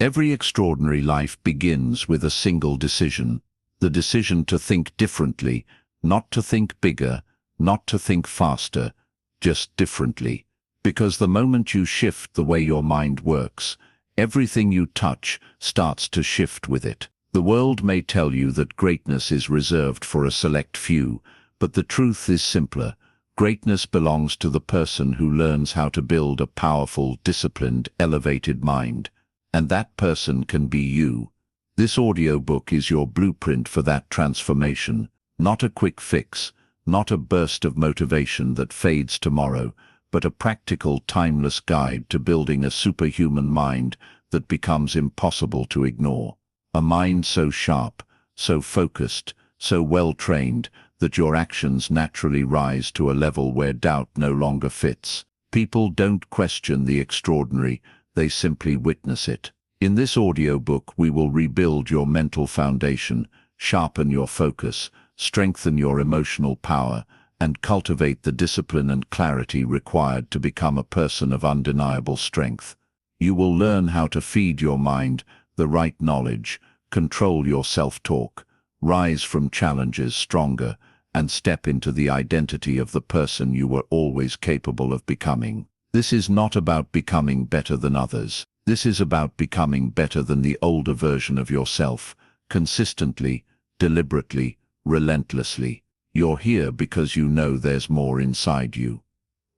Every extraordinary life begins with a single decision. The decision to think differently, not to think bigger, not to think faster, just differently. Because the moment you shift the way your mind works, everything you touch starts to shift with it. The world may tell you that greatness is reserved for a select few, but the truth is simpler. Greatness belongs to the person who learns how to build a powerful, disciplined, elevated mind. And that person can be you. This audiobook is your blueprint for that transformation. Not a quick fix, not a burst of motivation that fades tomorrow, but a practical, timeless guide to building a superhuman mind that becomes impossible to ignore. A mind so sharp, so focused, so well-trained, that your actions naturally rise to a level where doubt no longer fits. People don't question the extraordinary, they simply witness it. In this audiobook, we will rebuild your mental foundation, sharpen your focus, strengthen your emotional power, and cultivate the discipline and clarity required to become a person of undeniable strength. You will learn how to feed your mind the right knowledge, control your self-talk, rise from challenges stronger, and step into the identity of the person you were always capable of becoming. This is not about becoming better than others. This is about becoming better than the older version of yourself, consistently, deliberately, relentlessly. You're here because you know there's more inside you.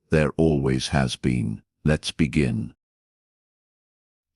There always has been. Let's begin.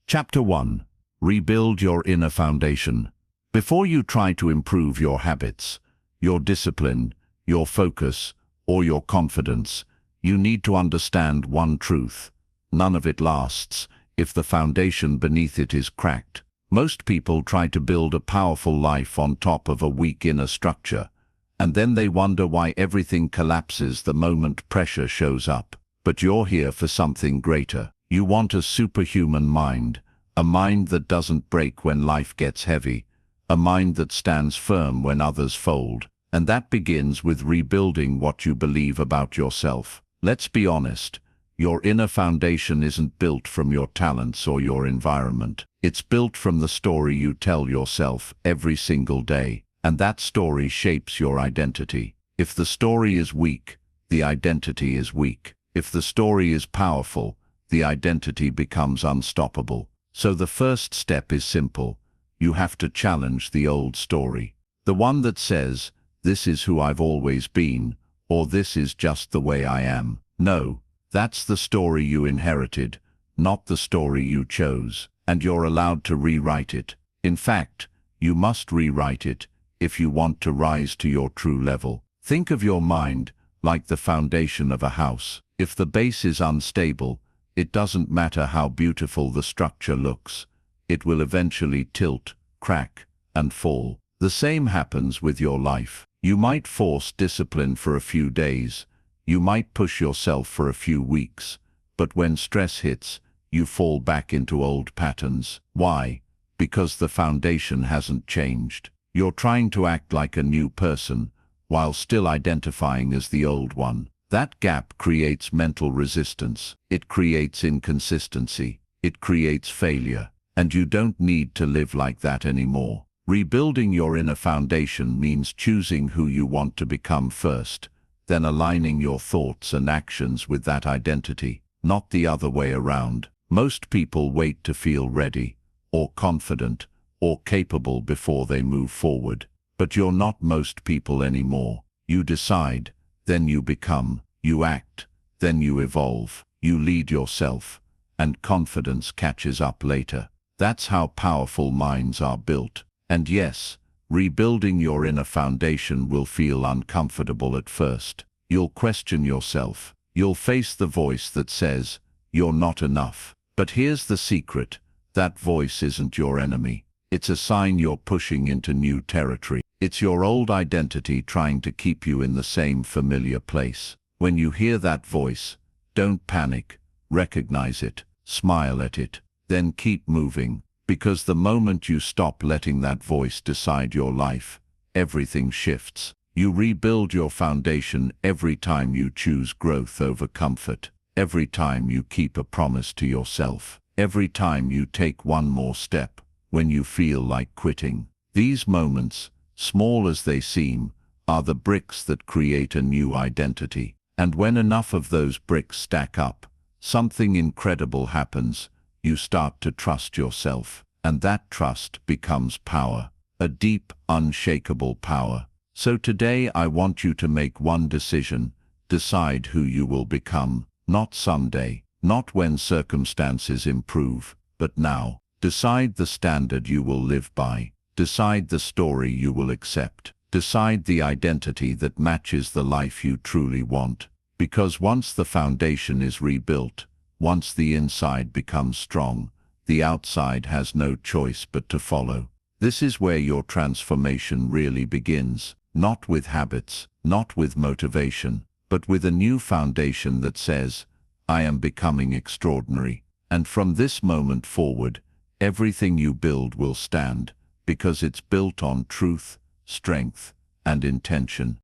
Chapter 1. Rebuild your inner foundation. Before you try to improve your habits, your discipline, your focus, or your confidence, you need to understand one truth. None of it lasts if the foundation beneath it is cracked. Most people try to build a powerful life on top of a weak inner structure, and then they wonder why everything collapses the moment pressure shows up. But you're here for something greater. You want a superhuman mind, a mind that doesn't break when life gets heavy, a mind that stands firm when others fold. And that begins with rebuilding what you believe about yourself. Let's be honest, your inner foundation isn't built from your talents or your environment. It's built from the story you tell yourself every single day, and that story shapes your identity. If the story is weak, the identity is weak. If the story is powerful, the identity becomes unstoppable. So the first step is simple. You have to challenge the old story. The one that says, "This is who I've always been," or "This is just the way I am." No, that's the story you inherited, not the story you chose, and you're allowed to rewrite it. In fact, you must rewrite it if you want to rise to your true level. Think of your mind like the foundation of a house. If the base is unstable, it doesn't matter how beautiful the structure looks. It will eventually tilt, crack, and fall. The same happens with your life. You might force discipline for a few days. You might push yourself for a few weeks. But when stress hits, you fall back into old patterns. Why? Because the foundation hasn't changed. You're trying to act like a new person, while still identifying as the old one. That gap creates mental resistance. It creates inconsistency. It creates failure. And you don't need to live like that anymore. Rebuilding your inner foundation means choosing who you want to become first, then aligning your thoughts and actions with that identity, not the other way around. Most people wait to feel ready, or confident, or capable before they move forward. But you're not most people anymore. You decide, then you become, you act, then you evolve, you lead yourself, and confidence catches up later. That's how powerful minds are built. And yes, rebuilding your inner foundation will feel uncomfortable at first. You'll question yourself. You'll face the voice that says, "You're not enough." But here's the secret. That voice isn't your enemy. It's a sign you're pushing into new territory. It's your old identity trying to keep you in the same familiar place. When you hear that voice, don't panic. Recognize it. Smile at it. Then keep moving. Because the moment you stop letting that voice decide your life, everything shifts. You rebuild your foundation every time you choose growth over comfort. Every time you keep a promise to yourself. every time you take one more step, when you feel like quitting. These moments, small as they seem, are the bricks that create a new identity. And when enough of those bricks stack up, something incredible happens. You start to trust yourself, and that trust becomes power, a deep, unshakable power. So today I want you to make one decision. Decide who you will become, not someday, not when circumstances improve, but now. Decide the standard you will live by. Decide the story you will accept. Decide the identity that matches the life you truly want. Because once the foundation is rebuilt, once the inside becomes strong, the outside has no choice but to follow. This is where your transformation really begins, not with habits, not with motivation, but with a new foundation that says, I am becoming extraordinary. And from this moment forward, everything you build will stand, because it's built on truth, strength, and intention.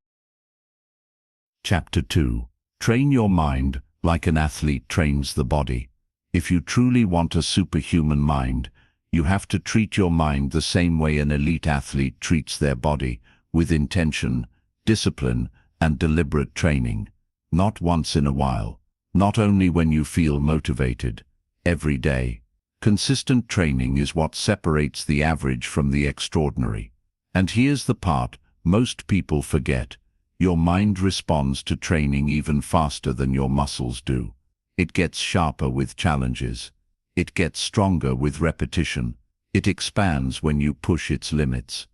Chapter 2. Train your mind like an athlete trains the body. If you truly want a superhuman mind, you have to treat your mind the same way an elite athlete treats their body, with intention, discipline, and deliberate training. Not once in a while, not only when you feel motivated, every day. Consistent training is what separates the average from the extraordinary. And here's the part most people forget. Your mind responds to training even faster than your muscles do. It gets sharper with challenges. It gets stronger with repetition. It expands when you push its limits.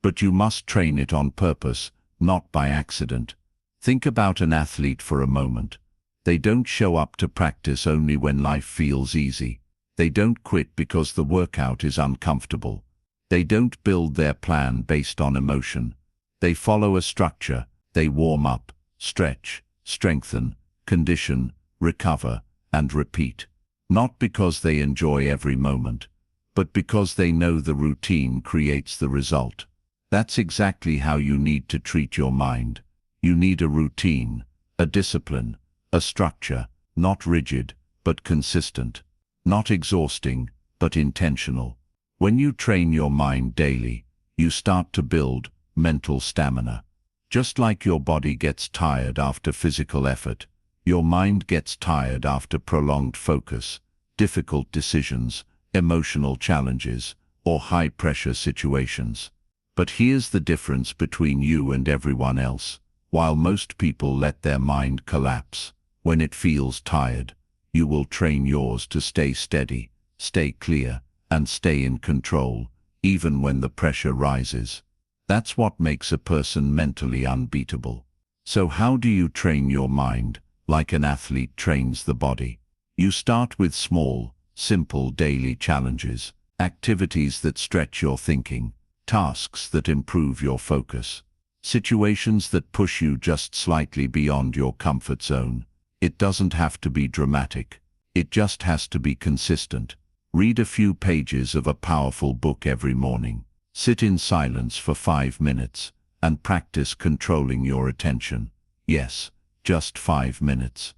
But you must train it on purpose, not by accident. Think about an athlete for a moment. They don't show up to practice only when life feels easy. They don't quit because the workout is uncomfortable. They don't build their plan based on emotion. They follow a structure. They warm up, stretch, strengthen, condition, recover, and repeat. Not because they enjoy every moment, but because they know the routine creates the result. That's exactly how you need to treat your mind. You need a routine, a discipline, a structure, not rigid, but consistent. Not exhausting, but intentional. When you train your mind daily, you start to build mental stamina. Just like your body gets tired after physical effort, your mind gets tired after prolonged focus, difficult decisions, emotional challenges, or high-pressure situations. But here's the difference between you and everyone else. While most people let their mind collapse, when it feels tired, you will train yours to stay steady, stay clear, and stay in control, even when the pressure rises. That's what makes a person mentally unbeatable. So how do you train your mind, like an athlete trains the body? You start with small, simple daily challenges, activities that stretch your thinking, tasks that improve your focus, situations that push you just slightly beyond your comfort zone. It doesn't have to be dramatic. It just has to be consistent. Read a few pages of a powerful book every morning. Sit in silence for 5 minutes and practice controlling your attention. Yes, just 5 minutes.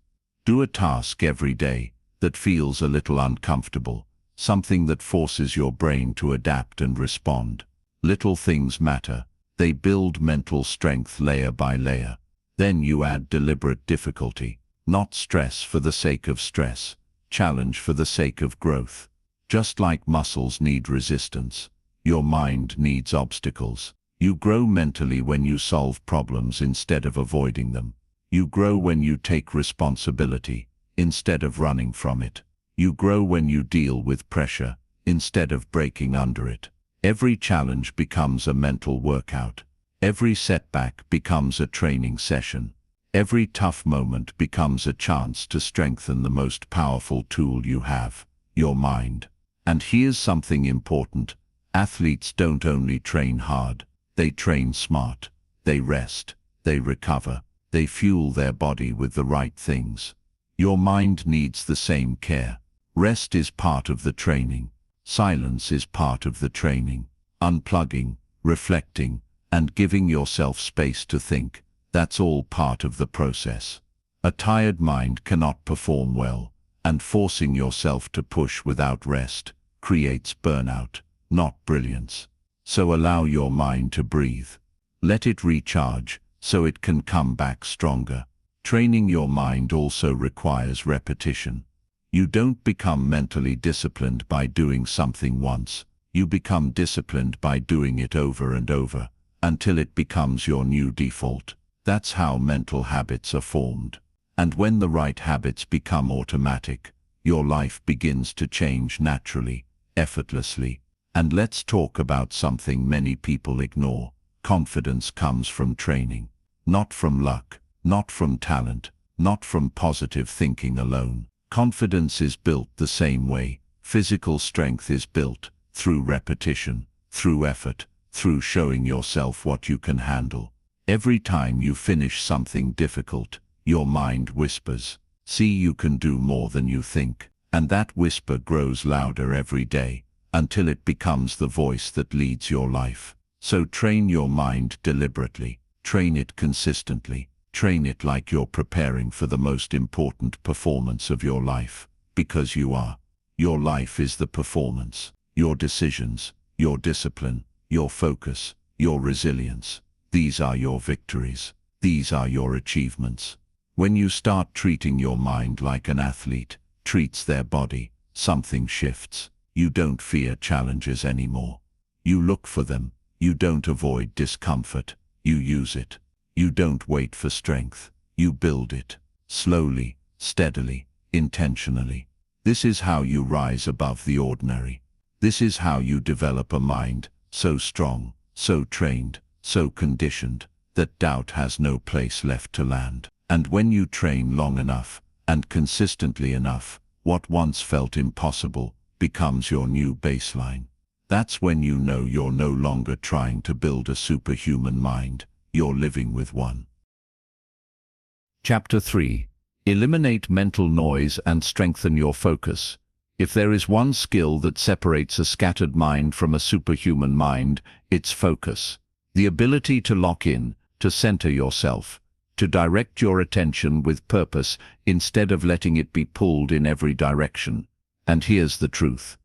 Do a task every day that feels a little uncomfortable, something that forces your brain to adapt and respond. Little things matter. They build mental strength layer by layer. Then you add deliberate difficulty, not stress for the sake of stress, challenge for the sake of growth. Just like muscles need resistance, your mind needs obstacles. You grow mentally when you solve problems instead of avoiding them. You grow when you take responsibility instead of running from it. You grow when you deal with pressure instead of breaking under it. Every challenge becomes a mental workout. Every setback becomes a training session. Every tough moment becomes a chance to strengthen the most powerful tool you have, your mind. And here's something important. Athletes don't only train hard, they train smart. They rest, they recover, they fuel their body with the right things. Your mind needs the same care. Rest is part of the training. Silence is part of the training. Unplugging, reflecting, and giving yourself space to think, that's all part of the process. A tired mind cannot perform well. And forcing yourself to push without rest creates burnout, not brilliance. So allow your mind to breathe. Let it recharge so it can come back stronger. Training your mind also requires repetition. You don't become mentally disciplined by doing something once. You become disciplined by doing it over and over, until it becomes your new default. That's how mental habits are formed. And when the right habits become automatic, your life begins to change naturally, effortlessly. And let's talk about something many people ignore. Confidence comes from training, not from luck, not from talent, not from positive thinking alone. Confidence is built the same way. Physical strength is built through repetition, through effort, through showing yourself what you can handle. Every time you finish something difficult, your mind whispers, "See, you can do more than you think." And that whisper grows louder every day, until it becomes the voice that leads your life. So train your mind deliberately, train it consistently, train it like you're preparing for the most important performance of your life, because you are. Your life is the performance. Your decisions, your discipline, your focus, your resilience. These are your victories. These are your achievements. When you start treating your mind like an athlete treats their body, something shifts. You don't fear challenges anymore. You look for them. You don't avoid discomfort. You use it. You don't wait for strength. You build it. Slowly, steadily, intentionally. This is how you rise above the ordinary. This is how you develop a mind so strong, so trained, so conditioned, that doubt has no place left to land. And when you train long enough, and consistently enough, what once felt impossible becomes your new baseline. That's when you know you're no longer trying to build a superhuman mind, you're living with one. Chapter 3. Eliminate mental noise and strengthen your focus. If there is one skill that separates a scattered mind from a superhuman mind, it's focus. The ability to lock in, to center yourself, to direct your attention with purpose instead of letting it be pulled in every direction. And here's the truth.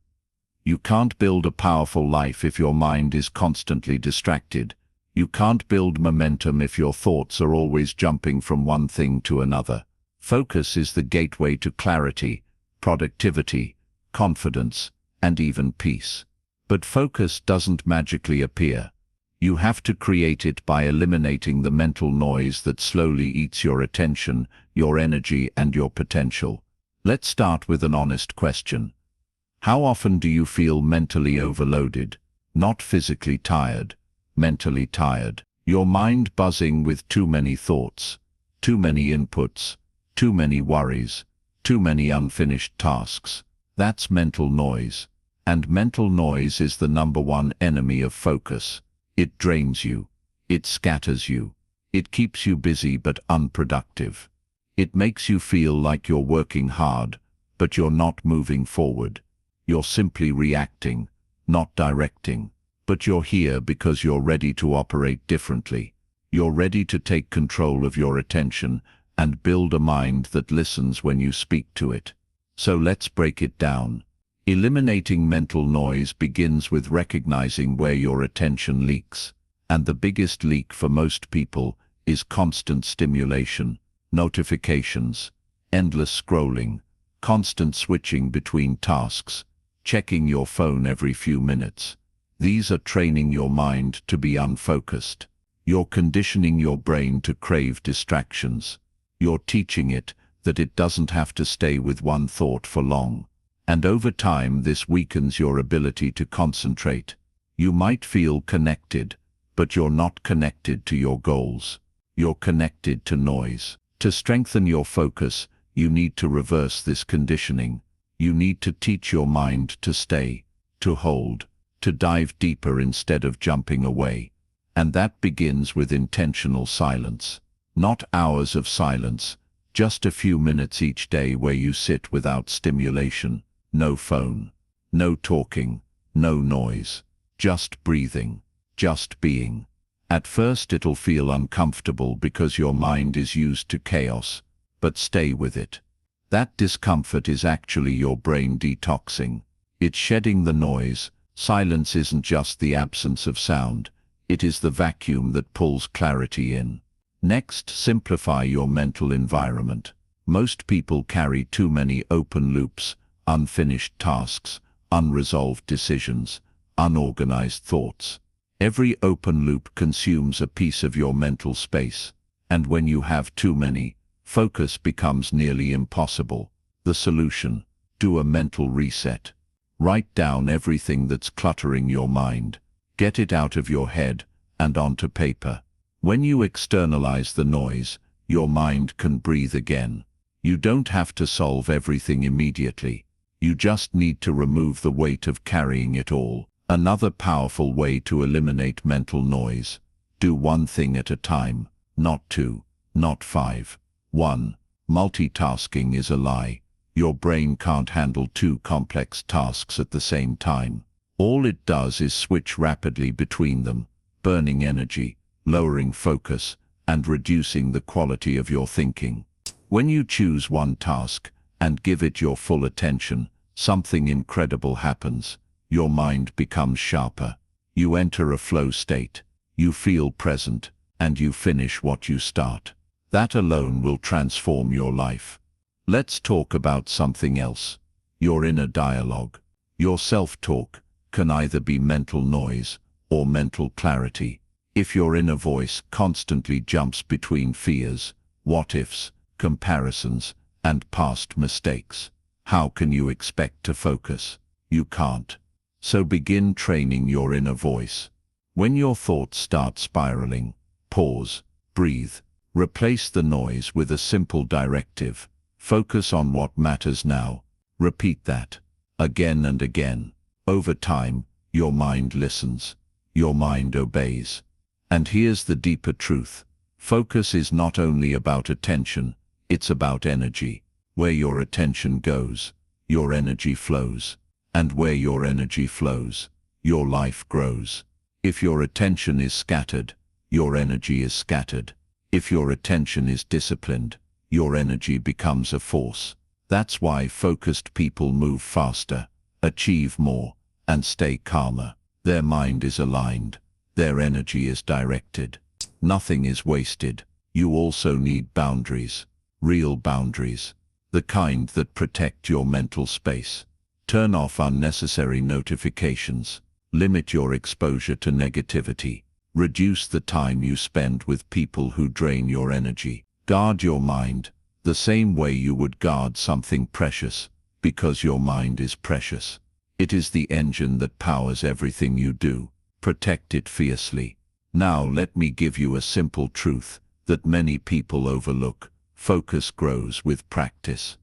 You can't build a powerful life if your mind is constantly distracted. You can't build momentum if your thoughts are always jumping from one thing to another. Focus is the gateway to clarity, productivity, confidence, and even peace. But focus doesn't magically appear. You have to create it by eliminating the mental noise that slowly eats your attention, your energy, and your potential. Let's start with an honest question. How often do you feel mentally overloaded? Not physically tired, mentally tired. Your mind buzzing with too many thoughts, too many inputs, too many worries, too many unfinished tasks. That's mental noise. And mental noise is the number one enemy of focus. It drains you. It scatters you. It keeps you busy but unproductive. It makes you feel like you're working hard, but you're not moving forward. You're simply reacting, not directing. But you're here because you're ready to operate differently. You're ready to take control of your attention and build a mind that listens when you speak to it. So let's break it down. Eliminating mental noise begins with recognizing where your attention leaks. And the biggest leak for most people is constant stimulation, notifications, endless scrolling, constant switching between tasks, checking your phone every few minutes. These are training your mind to be unfocused. You're conditioning your brain to crave distractions. You're teaching it that it doesn't have to stay with one thought for long. And over time, this weakens your ability to concentrate. You might feel connected, but you're not connected to your goals. You're connected to noise. To strengthen your focus, you need to reverse this conditioning. You need to teach your mind to stay, to hold, to dive deeper instead of jumping away. And that begins with intentional silence. Not hours of silence, just a few minutes each day where you sit without stimulation. No phone, no talking, no noise, just breathing, just being. At first it'll feel uncomfortable because your mind is used to chaos, but stay with it. That discomfort is actually your brain detoxing. It's shedding the noise. Silence isn't just the absence of sound. It is the vacuum that pulls clarity in. Next, simplify your mental environment. Most people carry too many open loops, unfinished tasks, unresolved decisions, unorganized thoughts. Every open loop consumes a piece of your mental space, and when you have too many, focus becomes nearly impossible. The solution: do a mental reset. Write down everything that's cluttering your mind. Get it out of your head and onto paper. When you externalize the noise, your mind can breathe again. You don't have to solve everything immediately. You just need to remove the weight of carrying it all. Another powerful way to eliminate mental noise: do one thing at a time, not two, not five. 1. Multitasking is a lie. Your brain can't handle two complex tasks at the same time. All it does is switch rapidly between them, burning energy, lowering focus, and reducing the quality of your thinking. When you choose one task and give it your full attention, something incredible happens. Your mind becomes sharper. You enter a flow state. You feel present, and you finish what you start. That alone will transform your life. Let's talk about something else: your inner dialogue. Your self-talk can either be mental noise or mental clarity. If your inner voice constantly jumps between fears, what-ifs, comparisons, and past mistakes, how can you expect to focus? You can't. So begin training your inner voice. When your thoughts start spiraling, pause, breathe. Replace the noise with a simple directive: focus on what matters now. Repeat that again and again. Over time, your mind listens. Your mind obeys. And here's the deeper truth: focus is not only about attention, it's about energy. Where your attention goes, your energy flows. And where your energy flows, your life grows. If your attention is scattered, your energy is scattered. If your attention is disciplined, your energy becomes a force. That's why focused people move faster, achieve more, and stay calmer. Their mind is aligned. Their energy is directed. Nothing is wasted. You also need boundaries. Real boundaries. The kind that protect your mental space. Turn off unnecessary notifications. Limit your exposure to negativity. Reduce the time you spend with people who drain your energy. Guard your mind the same way you would guard something precious, because your mind is precious. It is the engine that powers everything you do. Protect it fiercely. Now let me give you a simple truth that many people overlook: focus grows with practice.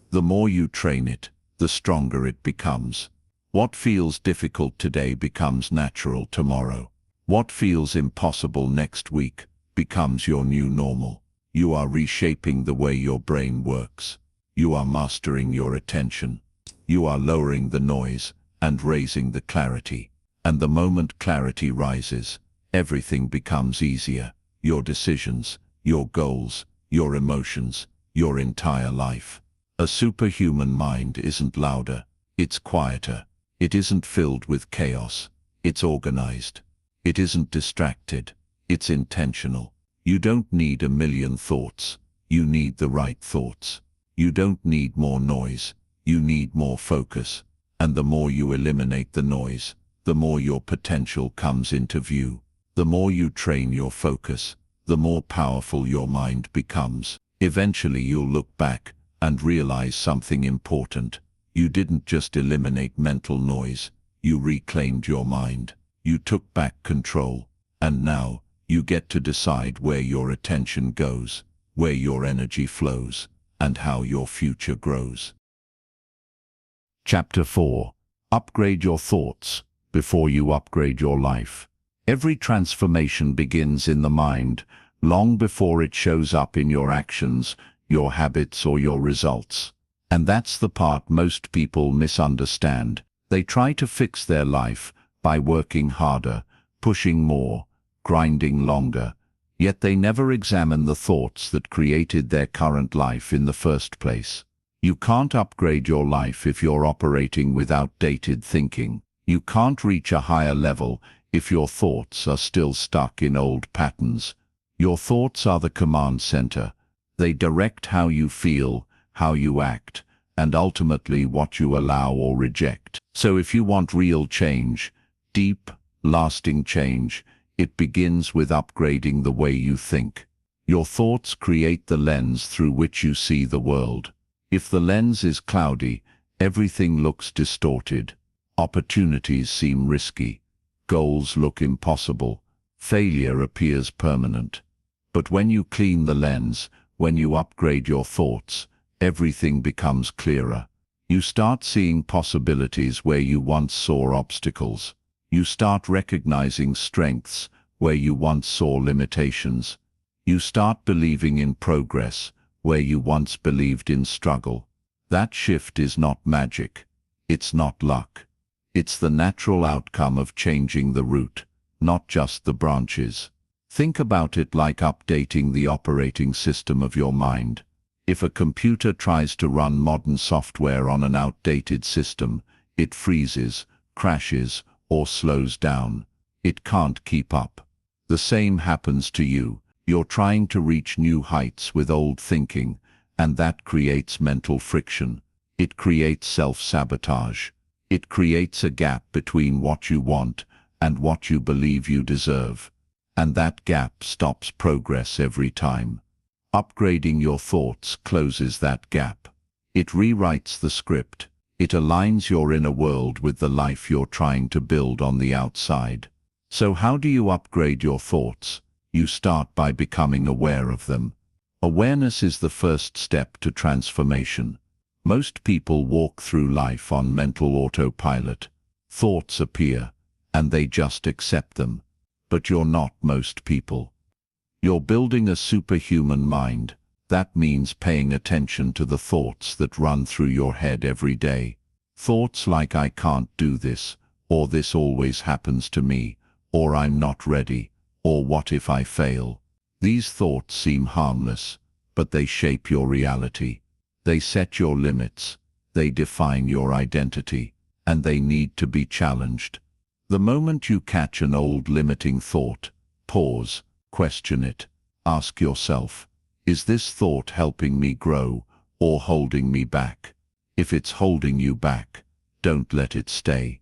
The more you train it, the stronger it becomes. What feels difficult today becomes natural tomorrow. What feels impossible next week becomes your new normal. You are reshaping the way your brain works. You are mastering your attention. You are lowering the noise and raising the clarity. And the moment clarity rises, everything becomes easier. Your decisions, your goals, your emotions, your entire life. A superhuman mind isn't louder, it's quieter. It isn't filled with chaos, it's organized. It isn't distracted, it's intentional. You don't need a million thoughts, you need the right thoughts. You don't need more noise, you need more focus. And the more you eliminate the noise, the more your potential comes into view. The more you train your focus, the more powerful your mind becomes. Eventually you'll look back and realize something important. You didn't just eliminate mental noise, you reclaimed your mind. You took back control. And now, you get to decide where your attention goes, where your energy flows, and how your future grows. Chapter 4. Upgrade your thoughts before you upgrade your life. Every transformation begins in the mind, long before it shows up in your actions, your habits, or your results. And that's the part most people misunderstand. They try to fix their life by working harder, pushing more, grinding longer, yet they never examine the thoughts that created their current life in the first place. You can't upgrade your life if you're operating with outdated thinking. You can't reach a higher level if your thoughts are still stuck in old patterns. Your thoughts are the command center. They direct how you feel, how you act, and ultimately what you allow or reject. So if you want real change, deep, lasting change, it begins with upgrading the way you think. Your thoughts create the lens through which you see the world. If the lens is cloudy, everything looks distorted. Opportunities seem risky. Goals look impossible. Failure appears permanent. But when you clean the lens, when you upgrade your thoughts, everything becomes clearer. You start seeing possibilities where you once saw obstacles. You start recognizing strengths where you once saw limitations. You start believing in progress where you once believed in struggle. That shift is not magic. It's not luck. It's the natural outcome of changing the root, not just the branches. Think about it like updating the operating system of your mind. If a computer tries to run modern software on an outdated system, it freezes, crashes, or slows down. It can't keep up. The same happens to you. You're trying to reach new heights with old thinking, and that creates mental friction. It creates self-sabotage. It creates a gap between what you want and what you believe you deserve. And that gap stops progress every time. Upgrading your thoughts closes that gap. It rewrites the script. It aligns your inner world with the life you're trying to build on the outside. So how do you upgrade your thoughts? You start by becoming aware of them. Awareness is the first step to transformation. Most people walk through life on mental autopilot. Thoughts appear, and they just accept them. But you're not most people. You're building a superhuman mind. That means paying attention to the thoughts that run through your head every day. Thoughts like I can't do this, or this always happens to me, or I'm not ready, or what if I fail? These thoughts seem harmless, but they shape your reality. They set your limits, they define your identity, and they need to be challenged. The moment you catch an old limiting thought, pause, question it. Ask yourself, is this thought helping me grow or holding me back? If it's holding you back, don't let it stay.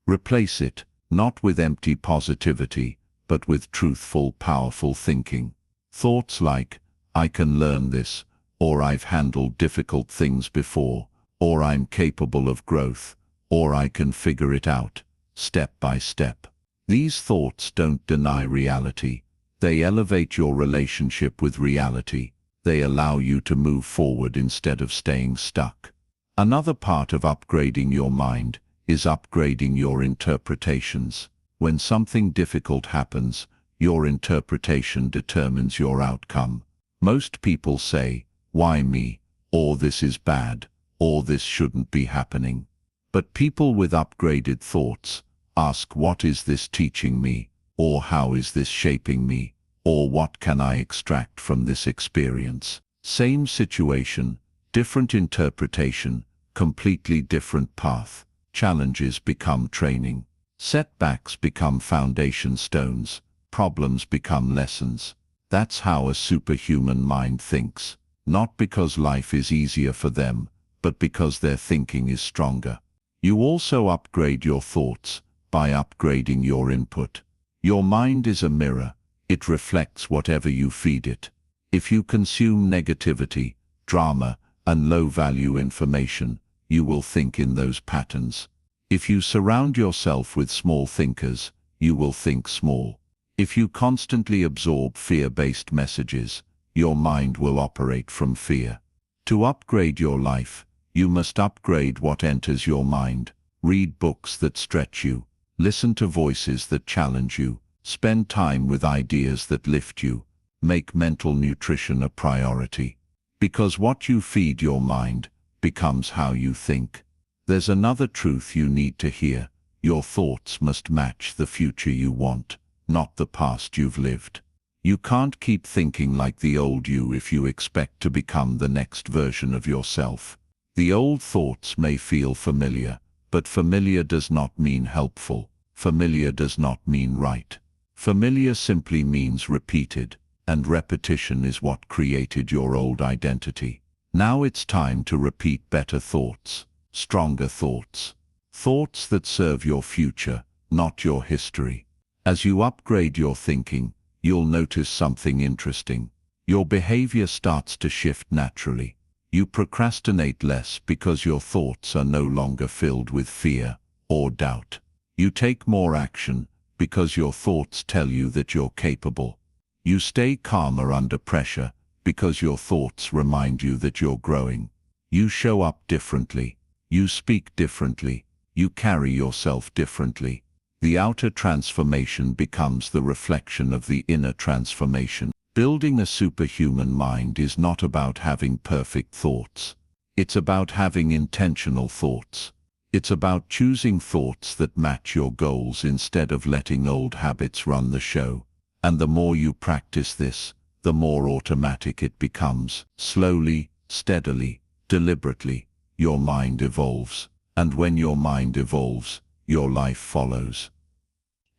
Replace it, not with empty positivity, but with truthful, powerful thinking. Thoughts like, I can learn this, or I've handled difficult things before, or I'm capable of growth, or I can figure it out, step by step. These thoughts don't deny reality. They elevate your relationship with reality. They allow you to move forward instead of staying stuck. Another part of upgrading your mind is upgrading your interpretations. When something difficult happens, your interpretation determines your outcome. Most people say, why me? Or this is bad, or this shouldn't be happening. But people with upgraded thoughts ask, what is this teaching me? Or how is this shaping me? Or what can I extract from this experience? Same situation, different interpretation, completely different path. Challenges become training. Setbacks become foundation stones. Problems become lessons. That's how a superhuman mind thinks. Not because life is easier for them, but because their thinking is stronger. You also upgrade your thoughts by upgrading your input. Your mind is a mirror. It reflects whatever you feed it. If you consume negativity, drama, and low-value information, you will think in those patterns. If you surround yourself with small thinkers, you will think small. If you constantly absorb fear-based messages, your mind will operate from fear. To upgrade your life, you must upgrade what enters your mind. Read books that stretch you. Listen to voices that challenge you. Spend time with ideas that lift you. Make mental nutrition a priority. Because what you feed your mind becomes how you think. There's another truth you need to hear. Your thoughts must match the future you want, not the past you've lived. You can't keep thinking like the old you if you expect to become the next version of yourself. The old thoughts may feel familiar, but familiar does not mean helpful. Familiar does not mean right. Familiar simply means repeated, and repetition is what created your old identity. Now it's time to repeat better thoughts, stronger thoughts. Thoughts that serve your future, not your history. As you upgrade your thinking, you'll notice something interesting. Your behavior starts to shift naturally. You procrastinate less because your thoughts are no longer filled with fear or doubt. You take more action because your thoughts tell you that you're capable. You stay calmer under pressure because your thoughts remind you that you're growing. You show up differently. You speak differently. You carry yourself differently. The outer transformation becomes the reflection of the inner transformation. Building a superhuman mind is not about having perfect thoughts. It's about having intentional thoughts. It's about choosing thoughts that match your goals instead of letting old habits run the show. And the more you practice this, the more automatic it becomes. Slowly, steadily, deliberately, your mind evolves. And when your mind evolves, your life follows.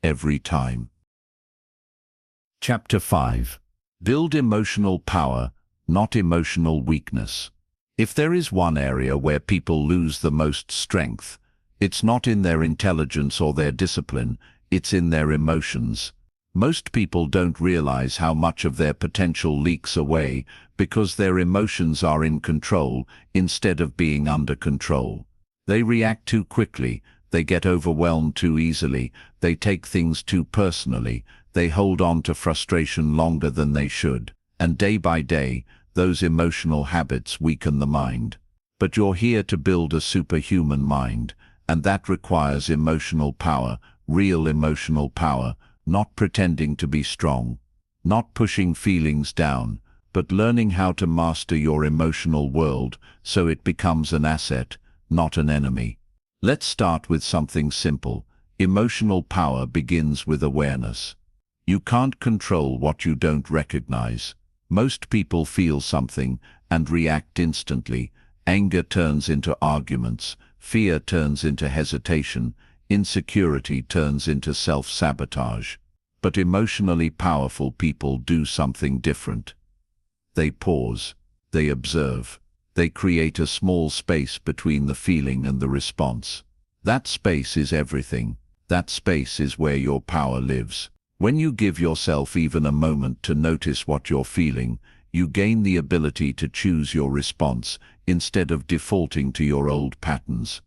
Every time. Chapter 5. Build emotional power, not emotional weakness. If there is one area where people lose the most strength, it's not in their intelligence or their discipline, it's in their emotions. Most people don't realize how much of their potential leaks away because their emotions are in control instead of being under control. They react too quickly, they get overwhelmed too easily, they take things too personally, they hold on to frustration longer than they should, and day by day, those emotional habits weaken the mind. But you're here to build a superhuman mind, and that requires emotional power, real emotional power, not pretending to be strong, not pushing feelings down, but learning how to master your emotional world so it becomes an asset, not an enemy. Let's start with something simple. Emotional power begins with awareness. You can't control what you don't recognize. Most people feel something and react instantly. Anger turns into arguments, fear turns into hesitation, insecurity turns into self-sabotage. But emotionally powerful people do something different. They pause, they observe, they create a small space between the feeling and the response. That space is everything. That space is where your power lives. When you give yourself even a moment to notice what you're feeling, you gain the ability to choose your response instead of defaulting to your old patterns.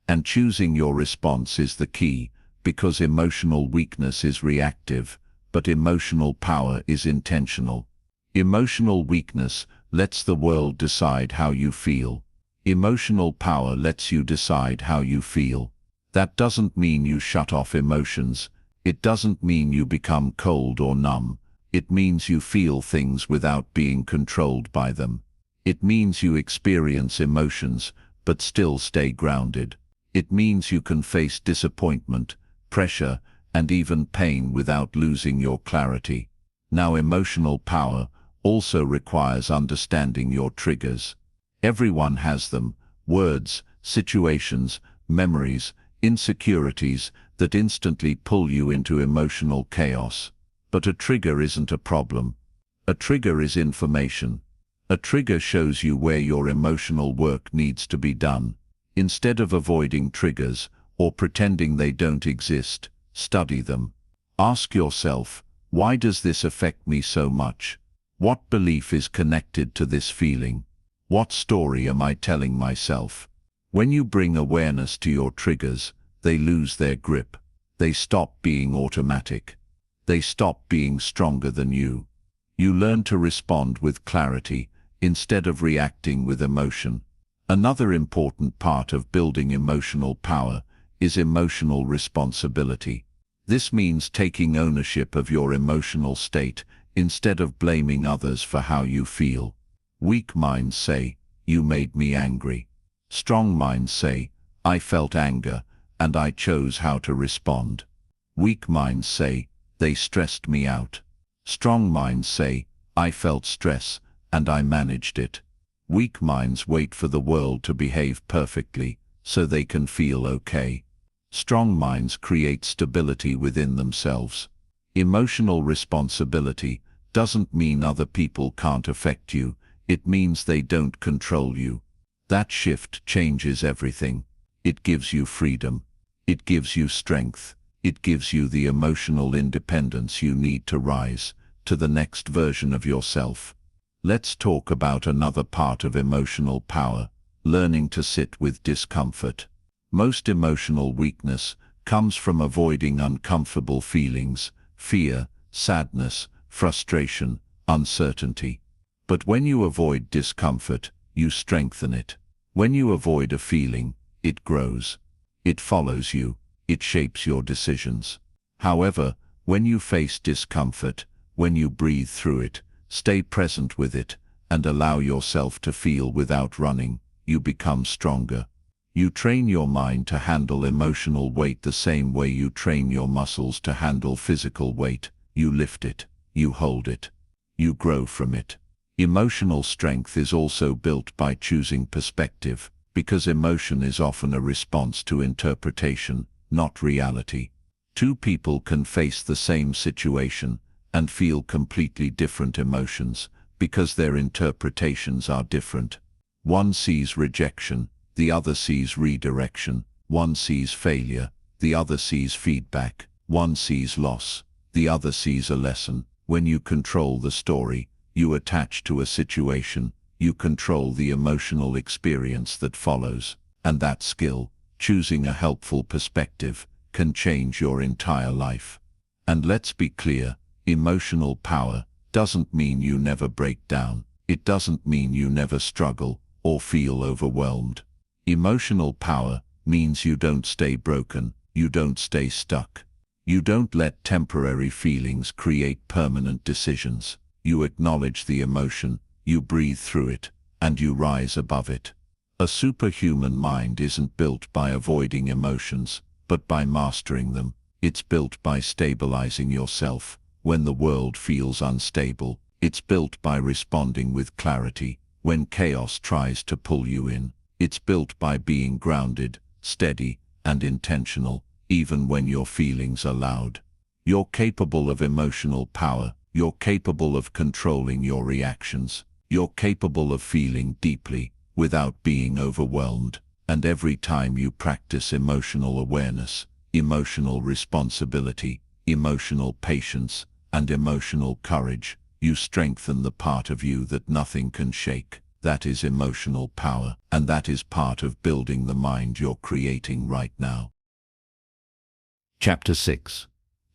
And choosing your response is the key, because emotional weakness is reactive, but emotional power is intentional. Emotional weakness lets the world decide how you feel. Emotional power lets you decide how you feel. That doesn't mean you shut off emotions. It doesn't mean you become cold or numb. It means you feel things without being controlled by them. It means you experience emotions, but still stay grounded. It means you can face disappointment, pressure, and even pain without losing your clarity. Now, emotional power also requires understanding your triggers. Everyone has them: words, situations, memories, insecurities that instantly pull you into emotional chaos. But a trigger isn't a problem. A trigger is information. A trigger shows you where your emotional work needs to be done. Instead of avoiding triggers or pretending they don't exist, study them. Ask yourself, why does this affect me so much? What belief is connected to this feeling? What story am I telling myself? When you bring awareness to your triggers, they lose their grip. They stop being automatic. They stop being stronger than you. You learn to respond with clarity instead of reacting with emotion. Another important part of building emotional power is emotional responsibility. This means taking ownership of your emotional state instead of blaming others for how you feel. Weak minds say, "You made me angry." Strong minds say, "I felt anger, and I chose how to respond." Weak minds say, "They stressed me out." Strong minds say, "I felt stress, and I managed it." Weak minds wait for the world to behave perfectly so they can feel okay. Strong minds create stability within themselves. Emotional responsibility doesn't mean other people can't affect you, it means they don't control you. That shift changes everything. It gives you freedom. It gives you strength. It gives you the emotional independence you need to rise to the next version of yourself. Let's talk about another part of emotional power, learning to sit with discomfort. Most emotional weakness comes from avoiding uncomfortable feelings, fear, sadness, frustration, uncertainty. But when you avoid discomfort, you strengthen it. When you avoid a feeling, it grows. It follows you. It shapes your decisions. However, when you face discomfort, when you breathe through it, stay present with it, and allow yourself to feel without running, you become stronger. You train your mind to handle emotional weight the same way you train your muscles to handle physical weight. You lift it, you hold it, you grow from it. Emotional strength is also built by choosing perspective, because emotion is often a response to interpretation, not reality. Two people can face the same situation and feel completely different emotions because their interpretations are different. One sees rejection, the other sees redirection. One sees failure, the other sees feedback. One sees loss, the other sees a lesson. When you control the story, you attach to a situation, you control the emotional experience that follows. And that skill, choosing a helpful perspective, can change your entire life. And let's be clear, emotional power doesn't mean you never break down. It doesn't mean you never struggle or feel overwhelmed. Emotional power means you don't stay broken, you don't stay stuck. You don't let temporary feelings create permanent decisions. You acknowledge the emotion, you breathe through it, and you rise above it. A superhuman mind isn't built by avoiding emotions, but by mastering them. It's built by stabilizing yourself when the world feels unstable. It's built by responding with clarity when chaos tries to pull you in. It's built by being grounded, steady, and intentional, even when your feelings are loud. You're capable of emotional power. You're capable of controlling your reactions. You're capable of feeling deeply without being overwhelmed. And every time you practice emotional awareness, emotional responsibility, emotional patience, and emotional courage, you strengthen the part of you that nothing can shake. That is emotional power, and that is part of building the mind you're creating right now. Chapter 6.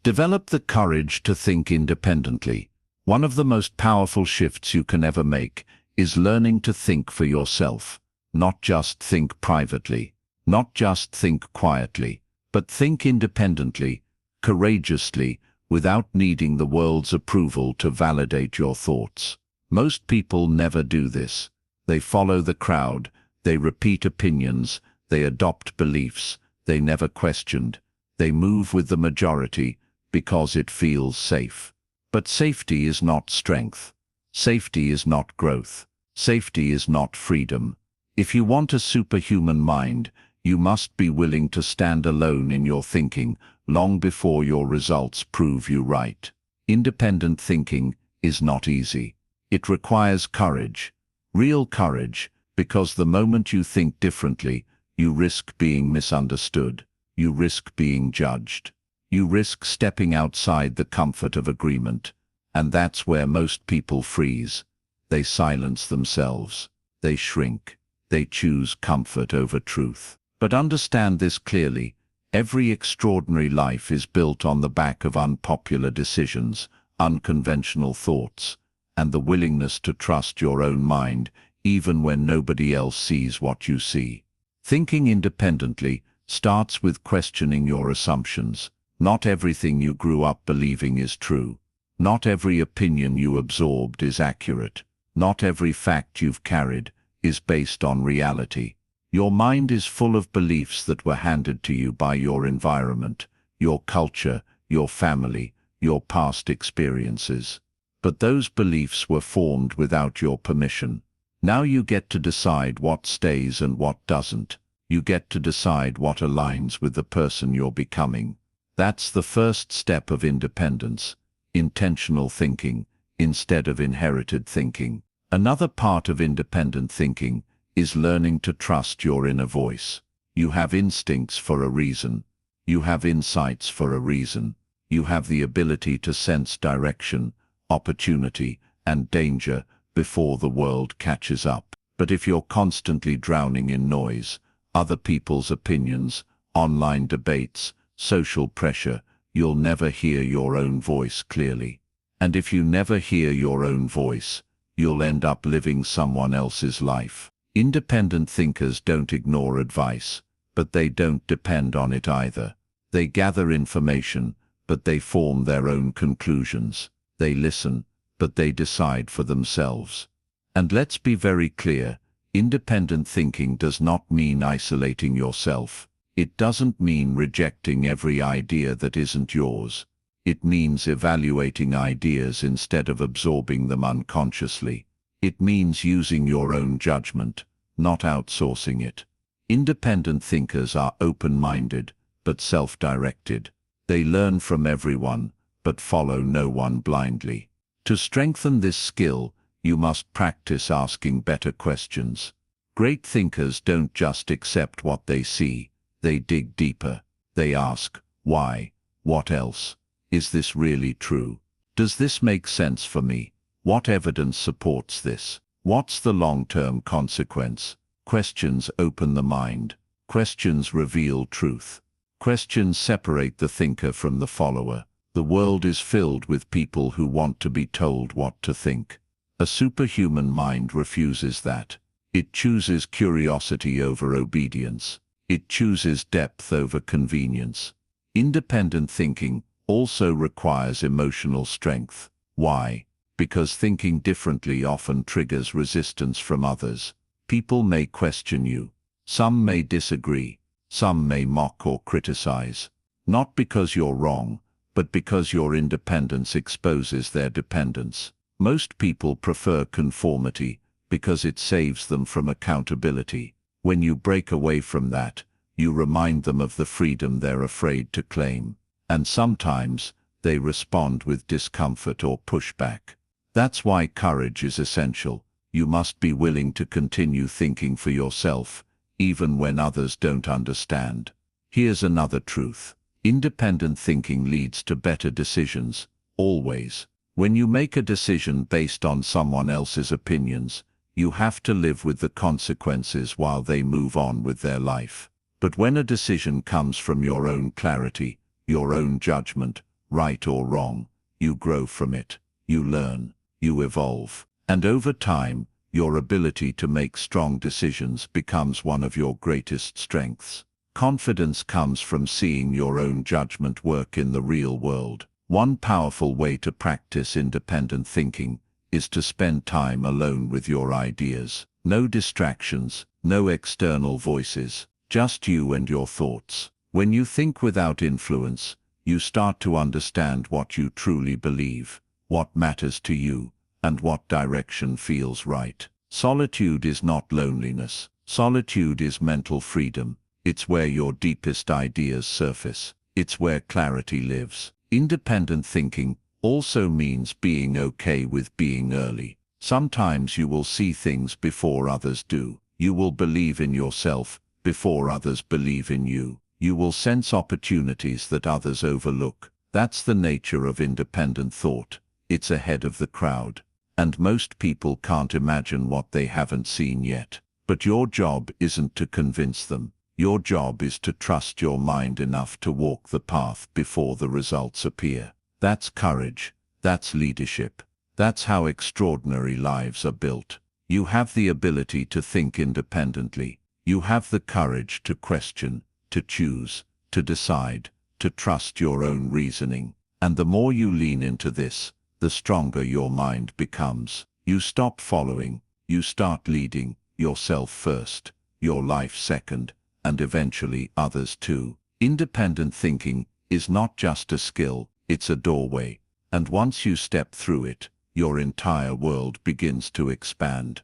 Develop the courage to think independently. One of the most powerful shifts you can ever make is learning to think for yourself. Not just think privately, not just think quietly, but think independently, courageously, without needing the world's approval to validate your thoughts. Most people never do this. They follow the crowd, they repeat opinions, they adopt beliefs they never questioned. They move with the majority because it feels safe. But safety is not strength. Safety is not growth. Safety is not freedom. If you want a superhuman mind, you must be willing to stand alone in your thinking long before your results prove you right. Independent thinking is not easy. It requires courage, real courage, because the moment you think differently, you risk being misunderstood. You risk being judged. You risk stepping outside the comfort of agreement. And that's where most people freeze. They silence themselves. They shrink. They choose comfort over truth. But understand this clearly. Every extraordinary life is built on the back of unpopular decisions, unconventional thoughts, and the willingness to trust your own mind, even when nobody else sees what you see. Thinking independently starts with questioning your assumptions. Not everything you grew up believing is true. Not every opinion you absorbed is accurate. Not every fact you've carried is based on reality. Your mind is full of beliefs that were handed to you by your environment, your culture, your family, your past experiences. But those beliefs were formed without your permission. Now you get to decide what stays and what doesn't. You get to decide what aligns with the person you're becoming. That's the first step of independence, intentional thinking, instead of inherited thinking. Another part of independent thinking is learning to trust your inner voice. You have instincts for a reason. You have insights for a reason. You have the ability to sense direction, opportunity, and danger before the world catches up. But if you're constantly drowning in noise, other people's opinions, online debates, social pressure, you'll never hear your own voice clearly. And if you never hear your own voice, you'll end up living someone else's life. Independent thinkers don't ignore advice, but they don't depend on it either. They gather information, but they form their own conclusions. They listen, but they decide for themselves. And let's be very clear, independent thinking does not mean isolating yourself. It doesn't mean rejecting every idea that isn't yours. It means evaluating ideas instead of absorbing them unconsciously. It means using your own judgment, not outsourcing it. Independent thinkers are open-minded, but self-directed. They learn from everyone, but follow no one blindly. To strengthen this skill, you must practice asking better questions. Great thinkers don't just accept what they see, they dig deeper. They ask, why? What else? Is this really true? Does this make sense for me? What evidence supports this? What's the long-term consequence? Questions open the mind. Questions reveal truth. Questions separate the thinker from the follower. The world is filled with people who want to be told what to think. A superhuman mind refuses that. It chooses curiosity over obedience. It chooses depth over convenience. Independent thinking also requires emotional strength. Why? Because thinking differently often triggers resistance from others. People may question you. Some may disagree. Some may mock or criticize. Not because you're wrong, but because your independence exposes their dependence. Most people prefer conformity because it saves them from accountability. When you break away from that, you remind them of the freedom they're afraid to claim. And sometimes, they respond with discomfort or pushback. That's why courage is essential. You must be willing to continue thinking for yourself, even when others don't understand. Here's another truth. Independent thinking leads to better decisions, always. When you make a decision based on someone else's opinions, you have to live with the consequences while they move on with their life. But when a decision comes from your own clarity, your own judgment, right or wrong, you grow from it, you learn, you evolve. And over time, your ability to make strong decisions becomes one of your greatest strengths. Confidence comes from seeing your own judgment work in the real world. One powerful way to practice independent thinking is to spend time alone with your ideas. No distractions, no external voices, just you and your thoughts. When you think without influence, you start to understand what you truly believe, what matters to you, and what direction feels right. Solitude is not loneliness. Solitude is mental freedom. It's where your deepest ideas surface. It's where clarity lives. Independent thinking also means being okay with being early. Sometimes you will see things before others do. You will believe in yourself before others believe in you. You will sense opportunities that others overlook. That's the nature of independent thought. It's ahead of the crowd. And most people can't imagine what they haven't seen yet. But your job isn't to convince them. Your job is to trust your mind enough to walk the path before the results appear. That's courage. That's leadership. That's how extraordinary lives are built. You have the ability to think independently. You have the courage to question, to choose, to decide, to trust your own reasoning. And the more you lean into this, the stronger your mind becomes. You stop following, you start leading, yourself first, your life second, and eventually others too. Independent thinking is not just a skill, it's a doorway. And once you step through it, your entire world begins to expand.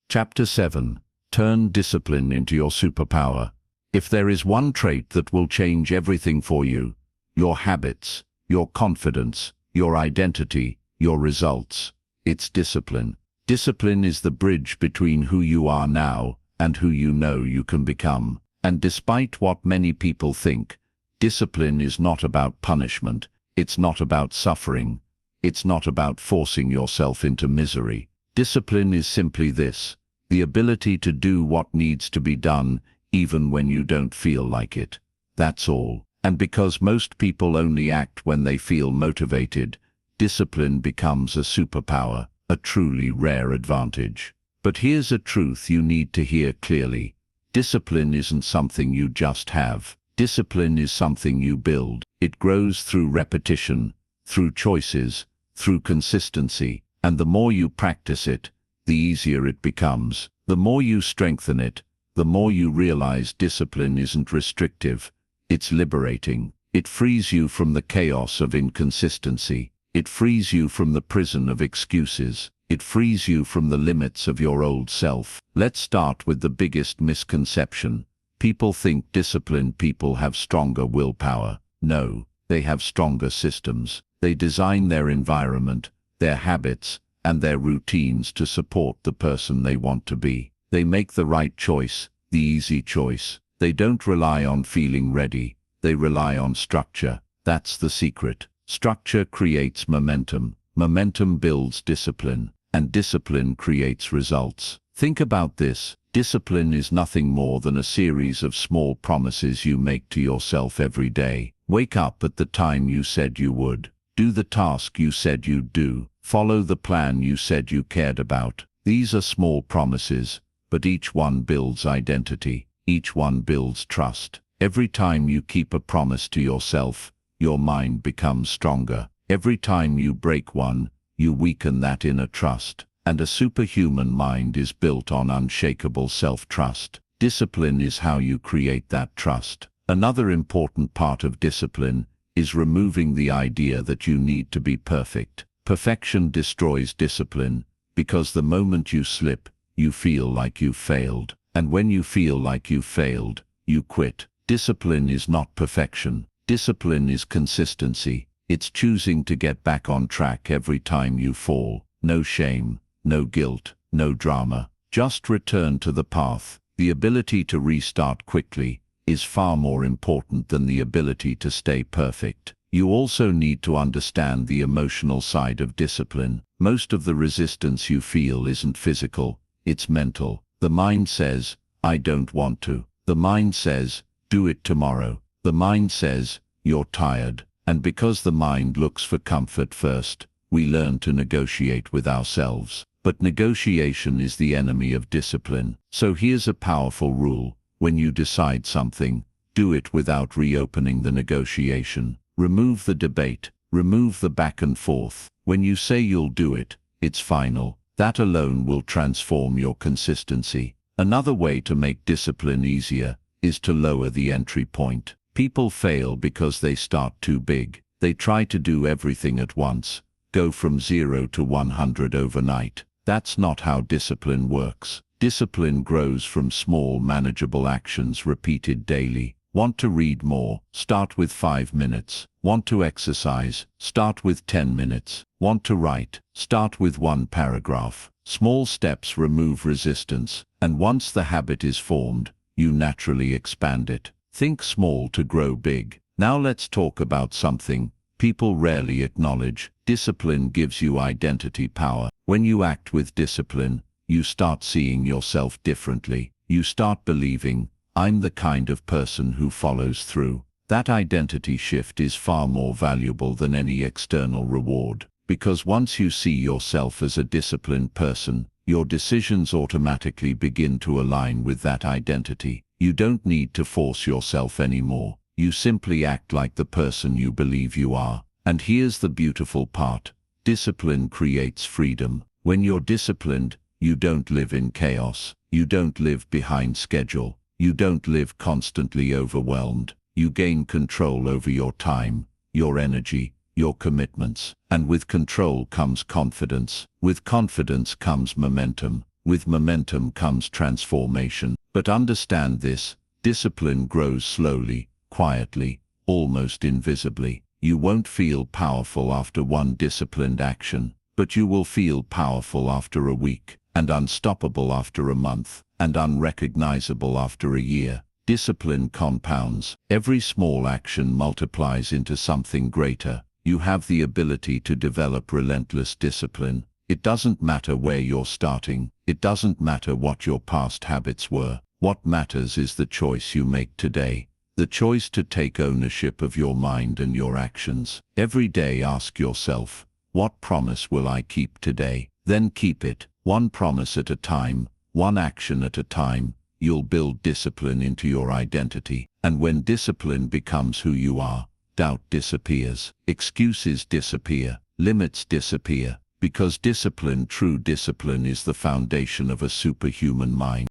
Chapter 7. Turn discipline into your superpower. If there is one trait that will change everything for you, your habits, your confidence, your identity, your results, it's discipline. Discipline is the bridge between who you are now and who you know you can become. And despite what many people think, discipline is not about punishment, it's not about suffering, it's not about forcing yourself into misery. Discipline is simply this: the ability to do what needs to be done even when you don't feel like it. That's all. And because most people only act when they feel motivated, discipline becomes a superpower, a truly rare advantage. But here's a truth you need to hear clearly. Discipline isn't something you just have. Discipline is something you build. It grows through repetition, through choices, through consistency. And the more you practice it, the easier it becomes. The more you strengthen it, the more you realize discipline isn't restrictive. It's liberating. It frees you from the chaos of inconsistency. It frees you from the prison of excuses. It frees you from the limits of your old self. Let's start with the biggest misconception. People think disciplined people have stronger willpower. No, they have stronger systems. They design their environment, their habits, and their routines to support the person they want to be. They make the right choice, the easy choice. They don't rely on feeling ready. They rely on structure. That's the secret. Structure creates momentum. Momentum builds discipline. And discipline creates results. Think about this. Discipline is nothing more than a series of small promises you make to yourself every day. Wake up at the time you said you would. Do the task you said you'd do. Follow the plan you said you cared about. These are small promises, but each one builds identity. Each one builds trust. Every time you keep a promise to yourself, your mind becomes stronger. Every time you break one, you weaken that inner trust. And a superhuman mind is built on unshakable self-trust. Discipline is how you create that trust. Another important part of discipline is removing the idea that you need to be perfect. Perfection destroys discipline, because the moment you slip, you feel like you've failed. And when you feel like you've failed, you quit. Discipline is not perfection. Discipline is consistency. It's choosing to get back on track every time you fall. No shame, no guilt, no drama. Just return to the path. The ability to restart quickly is far more important than the ability to stay perfect. You also need to understand the emotional side of discipline. Most of the resistance you feel isn't physical, it's mental. The mind says, I don't want to. The mind says, do it tomorrow. The mind says, you're tired. And because the mind looks for comfort first, we learn to negotiate with ourselves. But negotiation is the enemy of discipline. So here's a powerful rule. When you decide something, do it without reopening the negotiation. Remove the debate. Remove the back and forth. When you say you'll do it, it's final. That alone will transform your consistency. Another way to make discipline easier is to lower the entry point. People fail because they start too big. They try to do everything at once, go from 0 to 100 overnight. That's not how discipline works. Discipline grows from small, manageable actions repeated daily. Want to read more? Start with 5 minutes. Want to exercise? Start with 10 minutes. Want to write? Start with 1 paragraph. Small steps remove resistance, and once the habit is formed, you naturally expand it. Think small to grow big. Now let's talk about something people rarely acknowledge. Discipline gives you identity power. When you act with discipline, you start seeing yourself differently. You start believing, I'm the kind of person who follows through. That identity shift is far more valuable than any external reward. Because once you see yourself as a disciplined person, your decisions automatically begin to align with that identity. You don't need to force yourself anymore. You simply act like the person you believe you are. And here's the beautiful part. Discipline creates freedom. When you're disciplined, you don't live in chaos. You don't live behind schedule. You don't live constantly overwhelmed. You gain control over your time, your energy, your commitments. And with control comes confidence. With confidence comes momentum. With momentum comes transformation. But understand this, discipline grows slowly, quietly, almost invisibly. You won't feel powerful after one disciplined action, but you will feel powerful after a week, and unstoppable after a month, and unrecognizable after a year. Discipline compounds. Every small action multiplies into something greater. You have the ability to develop relentless discipline. It doesn't matter where you're starting. It doesn't matter what your past habits were. What matters is the choice you make today. The choice to take ownership of your mind and your actions. Every day ask yourself, what promise will I keep today? Then keep it. One promise at a time, one action at a time. You'll build discipline into your identity. And when discipline becomes who you are, doubt disappears. Excuses disappear. Limits disappear. Because discipline, true discipline, is the foundation of a superhuman mind.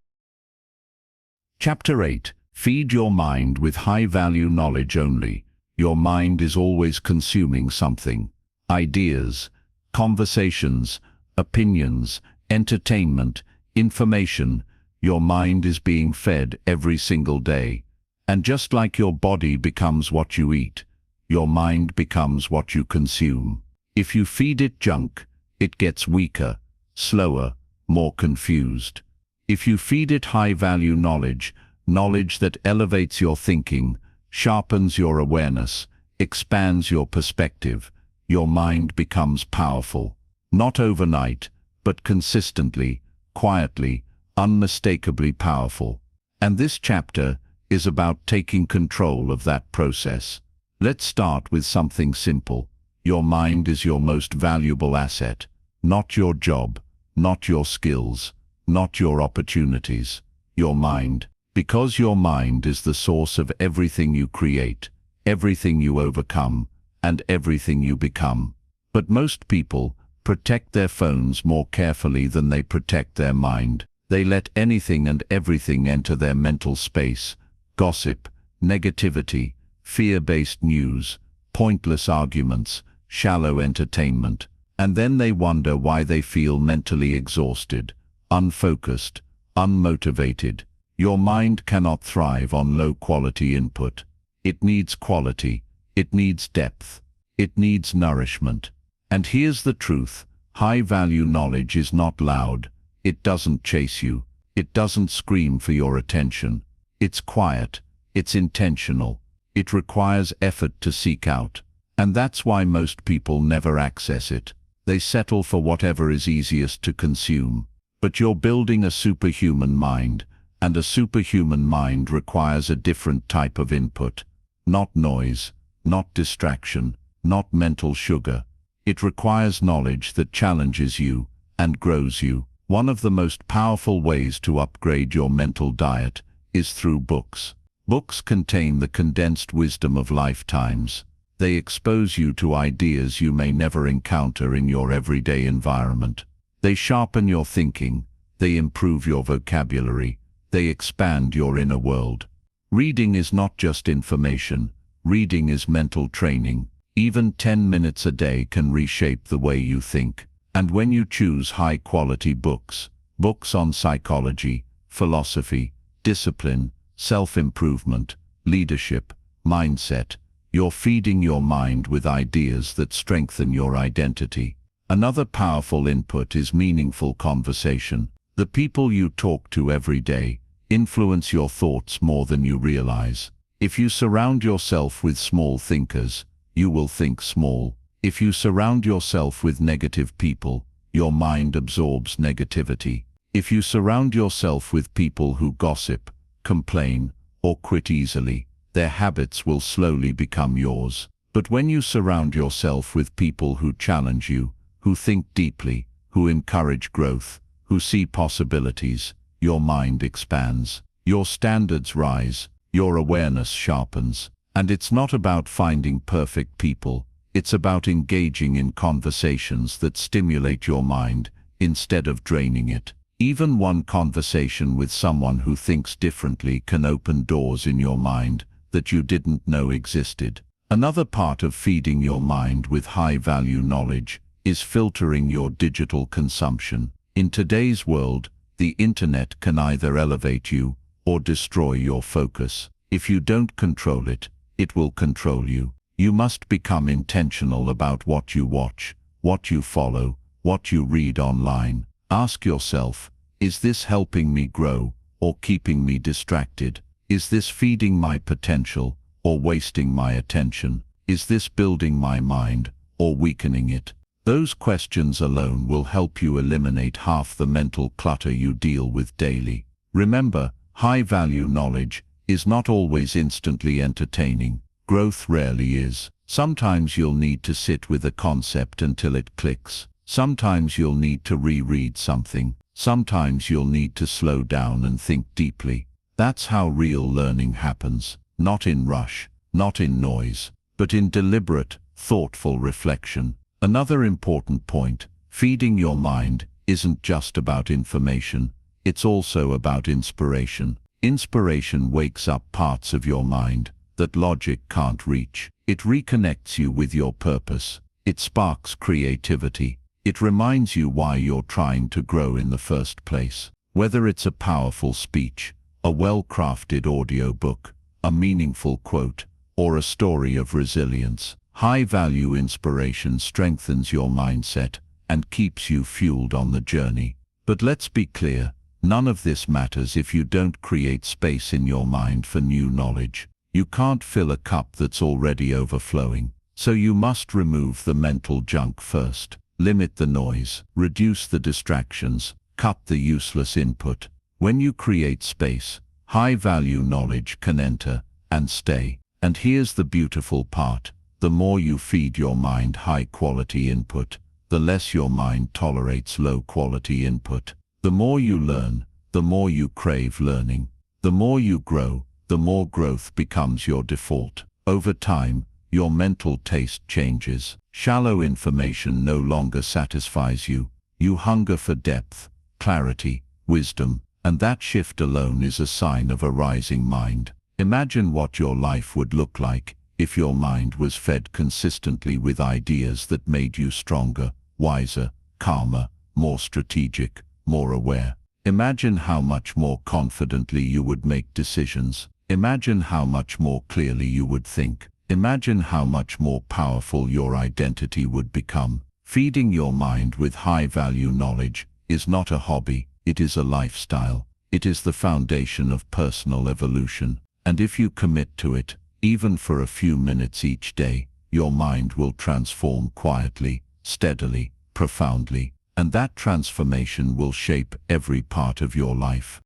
Chapter 8. Feed your mind with high-value knowledge only. Your mind is always consuming something. Ideas, conversations, opinions, entertainment, information. Your mind is being fed every single day. And just like your body becomes what you eat, your mind becomes what you consume. If you feed it junk, it gets weaker, slower, more confused. If you feed it high-value knowledge, knowledge that elevates your thinking, sharpens your awareness, expands your perspective, your mind becomes powerful. Not overnight, but consistently, quietly, unmistakably powerful. And this chapter is about taking control of that process. Let's start with something simple. Your mind is your most valuable asset, not your job, not your skills, not your opportunities. Your mind, because your mind is the source of everything you create, everything you overcome, and everything you become. But most people protect their phones more carefully than they protect their mind. They let anything and everything enter their mental space: gossip, negativity, fear-based news, pointless arguments, shallow entertainment. And then they wonder why they feel mentally exhausted, unfocused, unmotivated. Your mind cannot thrive on low-quality input. It needs quality. It needs depth. It needs nourishment. And here's the truth. High-value knowledge is not loud. It doesn't chase you. It doesn't scream for your attention. It's quiet. It's intentional. It requires effort to seek out. And that's why most people never access it. They settle for whatever is easiest to consume. But you're building a superhuman mind, and a superhuman mind requires a different type of input. Not noise, not distraction, not mental sugar. It requires knowledge that challenges you and grows you. One of the most powerful ways to upgrade your mental diet is through books. Books contain the condensed wisdom of lifetimes. They expose you to ideas you may never encounter in your everyday environment. They sharpen your thinking. They improve your vocabulary. They expand your inner world. Reading is not just information. Reading is mental training. Even 10 minutes a day can reshape the way you think. And when you choose high-quality books, books on psychology, philosophy, discipline, self-improvement, leadership, mindset, you're feeding your mind with ideas that strengthen your identity. Another powerful input is meaningful conversation. The people you talk to every day influence your thoughts more than you realize. If you surround yourself with small thinkers, you will think small. If you surround yourself with negative people, your mind absorbs negativity. If you surround yourself with people who gossip, complain, or quit easily, their habits will slowly become yours. But when you surround yourself with people who challenge you, who think deeply, who encourage growth, who see possibilities, your mind expands, your standards rise, your awareness sharpens. And it's not about finding perfect people, it's about engaging in conversations that stimulate your mind instead of draining it. Even one conversation with someone who thinks differently can open doors in your mind that you didn't know existed. Another part of feeding your mind with high-value knowledge is filtering your digital consumption. In today's world, The internet can either elevate you or destroy your focus. If you don't control it, it will control you. You must become intentional about what you watch, what you follow, what you read online. Ask yourself, is this helping me grow or keeping me distracted? Is this feeding my potential or wasting my attention? Is this building my mind or weakening it? Those questions alone will help you eliminate half the mental clutter you deal with daily. Remember, high-value knowledge is not always instantly entertaining. Growth rarely is. Sometimes you'll need to sit with a concept until it clicks. Sometimes you'll need to reread something. Sometimes you'll need to slow down and think deeply. That's how real learning happens, not in rush, not in noise, but in deliberate, thoughtful reflection. Another important point, feeding your mind isn't just about information, it's also about inspiration. Inspiration wakes up parts of your mind that logic can't reach. It reconnects you with your purpose. It sparks creativity. It reminds you why you're trying to grow in the first place. Whether it's a powerful speech, a well-crafted audiobook, a meaningful quote, or a story of resilience, high-value inspiration strengthens your mindset and keeps you fueled on the journey. But let's be clear, none of this matters if you don't create space in your mind for new knowledge. You can't fill a cup that's already overflowing, so you must remove the mental junk first. Limit the noise, reduce the distractions, cut the useless input. When you create space, high-value knowledge can enter and stay. And here's the beautiful part. The more you feed your mind high-quality input, the less your mind tolerates low-quality input. The more you learn, the more you crave learning. The more you grow, the more growth becomes your default. Over time, your mental taste changes. Shallow information no longer satisfies you. You hunger for depth, clarity, wisdom, and that shift alone is a sign of a rising mind. Imagine what your life would look like if your mind was fed consistently with ideas that made you stronger, wiser, calmer, more strategic, more aware. Imagine how much more confidently you would make decisions. Imagine how much more clearly you would think. Imagine how much more powerful your identity would become. Feeding your mind with high-value knowledge is not a hobby, it is a lifestyle. It is the foundation of personal evolution. And if you commit to it, even for a few minutes each day, your mind will transform quietly, steadily, profoundly, and that transformation will shape every part of your life.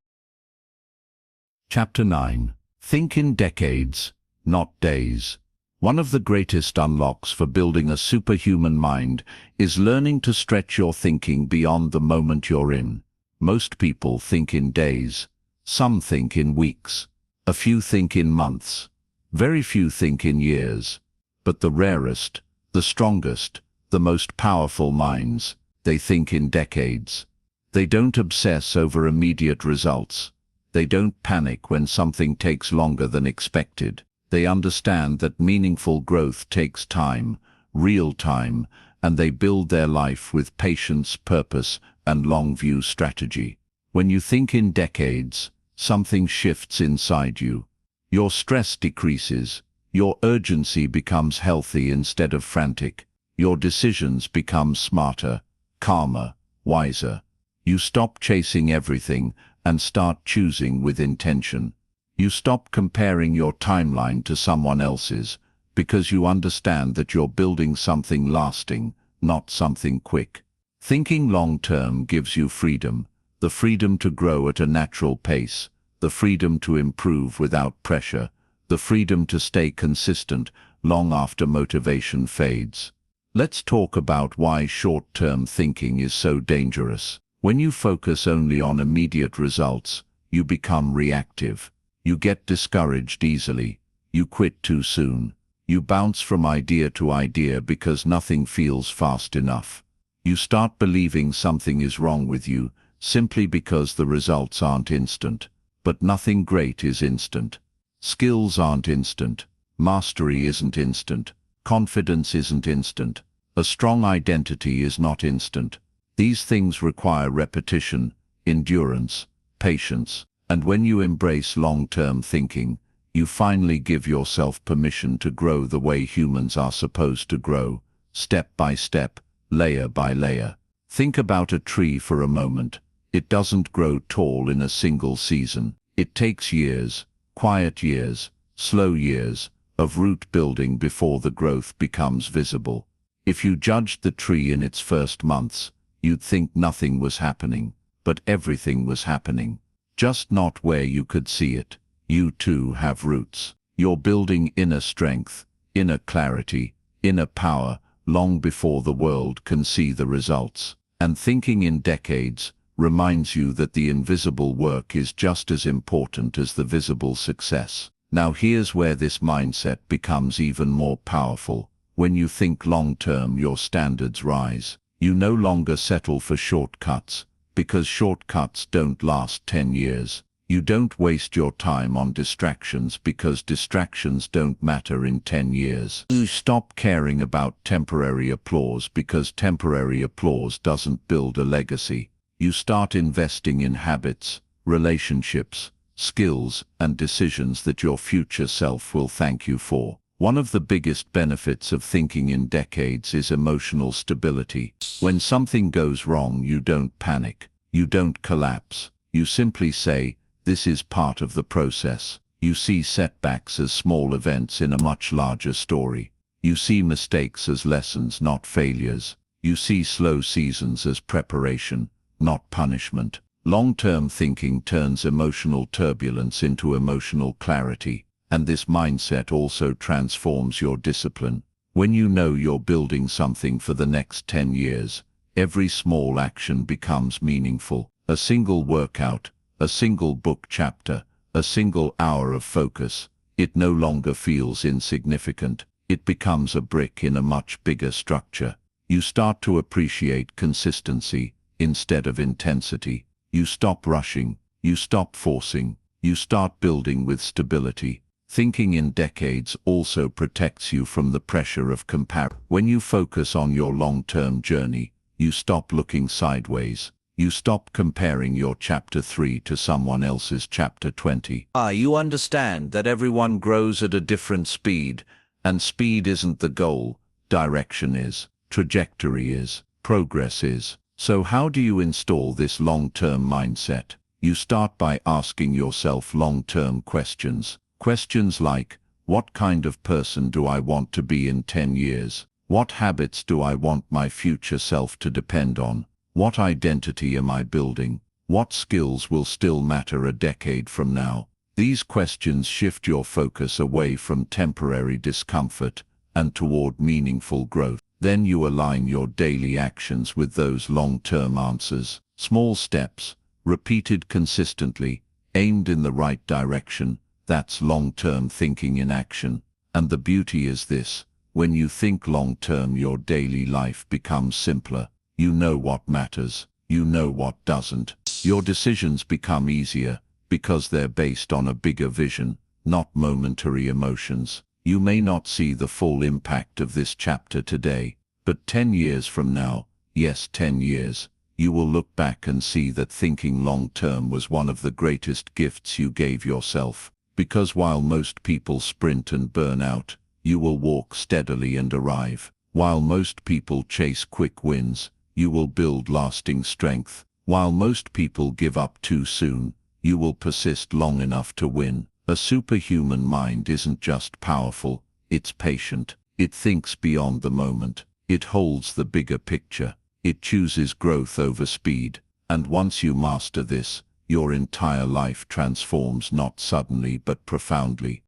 Chapter 9. Think in decades, not days. One of the greatest unlocks for building a superhuman mind is learning to stretch your thinking beyond the moment you're in. Most people think in days. Some think in weeks. A few think in months. Very few think in years. But the rarest, the strongest, the most powerful minds, they think in decades. They don't obsess over immediate results. They don't panic when something takes longer than expected. They understand that meaningful growth takes time, real time, and they build their life with patience, purpose, and long-view strategy. When you think in decades, something shifts inside you. Your stress decreases. Your urgency becomes healthy instead of frantic. Your decisions become smarter, calmer, wiser. You stop chasing everything and start choosing with intention. You stop comparing your timeline to someone else's because you understand that you're building something lasting, not something quick. Thinking long-term gives you freedom, the freedom to grow at a natural pace, the freedom to improve without pressure, the freedom to stay consistent long after motivation fades. Let's talk about why short-term thinking is so dangerous. When you focus only on immediate results, you become reactive. You get discouraged easily. You quit too soon. You bounce from idea to idea because nothing feels fast enough. You start believing something is wrong with you simply because the results aren't instant. But nothing great is instant. Skills aren't instant. Mastery isn't instant. Confidence isn't instant. A strong identity is not instant. These things require repetition, endurance, patience. And when you embrace long-term thinking, you finally give yourself permission to grow the way humans are supposed to grow, step by step, layer by layer. Think about a tree for a moment. It doesn't grow tall in a single season. It takes years, quiet years, slow years, of root building before the growth becomes visible. If you judged the tree in its first months, you'd think nothing was happening, but everything was happening. Just not where you could see it. You too have roots. You're building inner strength, inner clarity, inner power, long before the world can see the results. And thinking in decades reminds you that the invisible work is just as important as the visible success. Now here's where this mindset becomes even more powerful. When you think long-term, your standards rise. You no longer settle for shortcuts, because shortcuts don't last 10 years. You don't waste your time on distractions because distractions don't matter in 10 years. You stop caring about temporary applause because temporary applause doesn't build a legacy. You start investing in habits, relationships, skills, and decisions that your future self will thank you for. One of the biggest benefits of thinking in decades is emotional stability. When something goes wrong, you don't panic. You don't collapse. You simply say, "This is part of the process." You see setbacks as small events in a much larger story. You see mistakes as lessons, not failures. You see slow seasons as preparation, not punishment. Long-term thinking turns emotional turbulence into emotional clarity, and this mindset also transforms your discipline. When you know you're building something for the next 10 years, every small action becomes meaningful. A single workout, a single book chapter, a single hour of focus, it no longer feels insignificant. It becomes a brick in a much bigger structure. You start to appreciate consistency instead of intensity. You stop rushing, you stop forcing, you start building with stability. Thinking in decades also protects you from the pressure of comparison. When you focus on your long-term journey, you stop looking sideways. You stop comparing your chapter 3 to someone else's chapter 20. You understand that everyone grows at a different speed, and speed isn't the goal. Direction is, trajectory is, progress is. So how do you install this long-term mindset? You start by asking yourself long-term questions. Questions like, what kind of person do I want to be in 10 years? What habits do I want my future self to depend on? What identity am I building? What skills will still matter a decade from now? These questions shift your focus away from temporary discomfort and toward meaningful growth. Then you align your daily actions with those long-term answers. Small steps, repeated consistently, aimed in the right direction. That's long-term thinking in action. And the beauty is this: when you think long-term, your daily life becomes simpler. You know what matters. You know what doesn't. Your decisions become easier because they're based on a bigger vision, not momentary emotions. You may not see the full impact of this chapter today, but 10 years from now, yes, 10 years, you will look back and see that thinking long-term was one of the greatest gifts you gave yourself. Because while most people sprint and burn out, you will walk steadily and arrive. While most people chase quick wins, you will build lasting strength. While most people give up too soon, you will persist long enough to win. A superhuman mind isn't just powerful, it's patient. It thinks beyond the moment. It holds the bigger picture. It chooses growth over speed. And once you master this, your entire life transforms not suddenly but profoundly.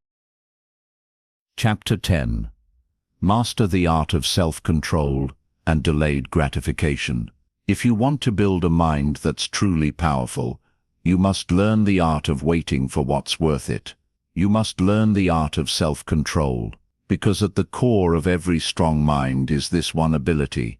Chapter 10. Master the art of self-control and delayed gratification. If you want to build a mind that's truly powerful, you must learn the art of waiting for what's worth it. You must learn the art of self-control, because at the core of every strong mind is this one ability,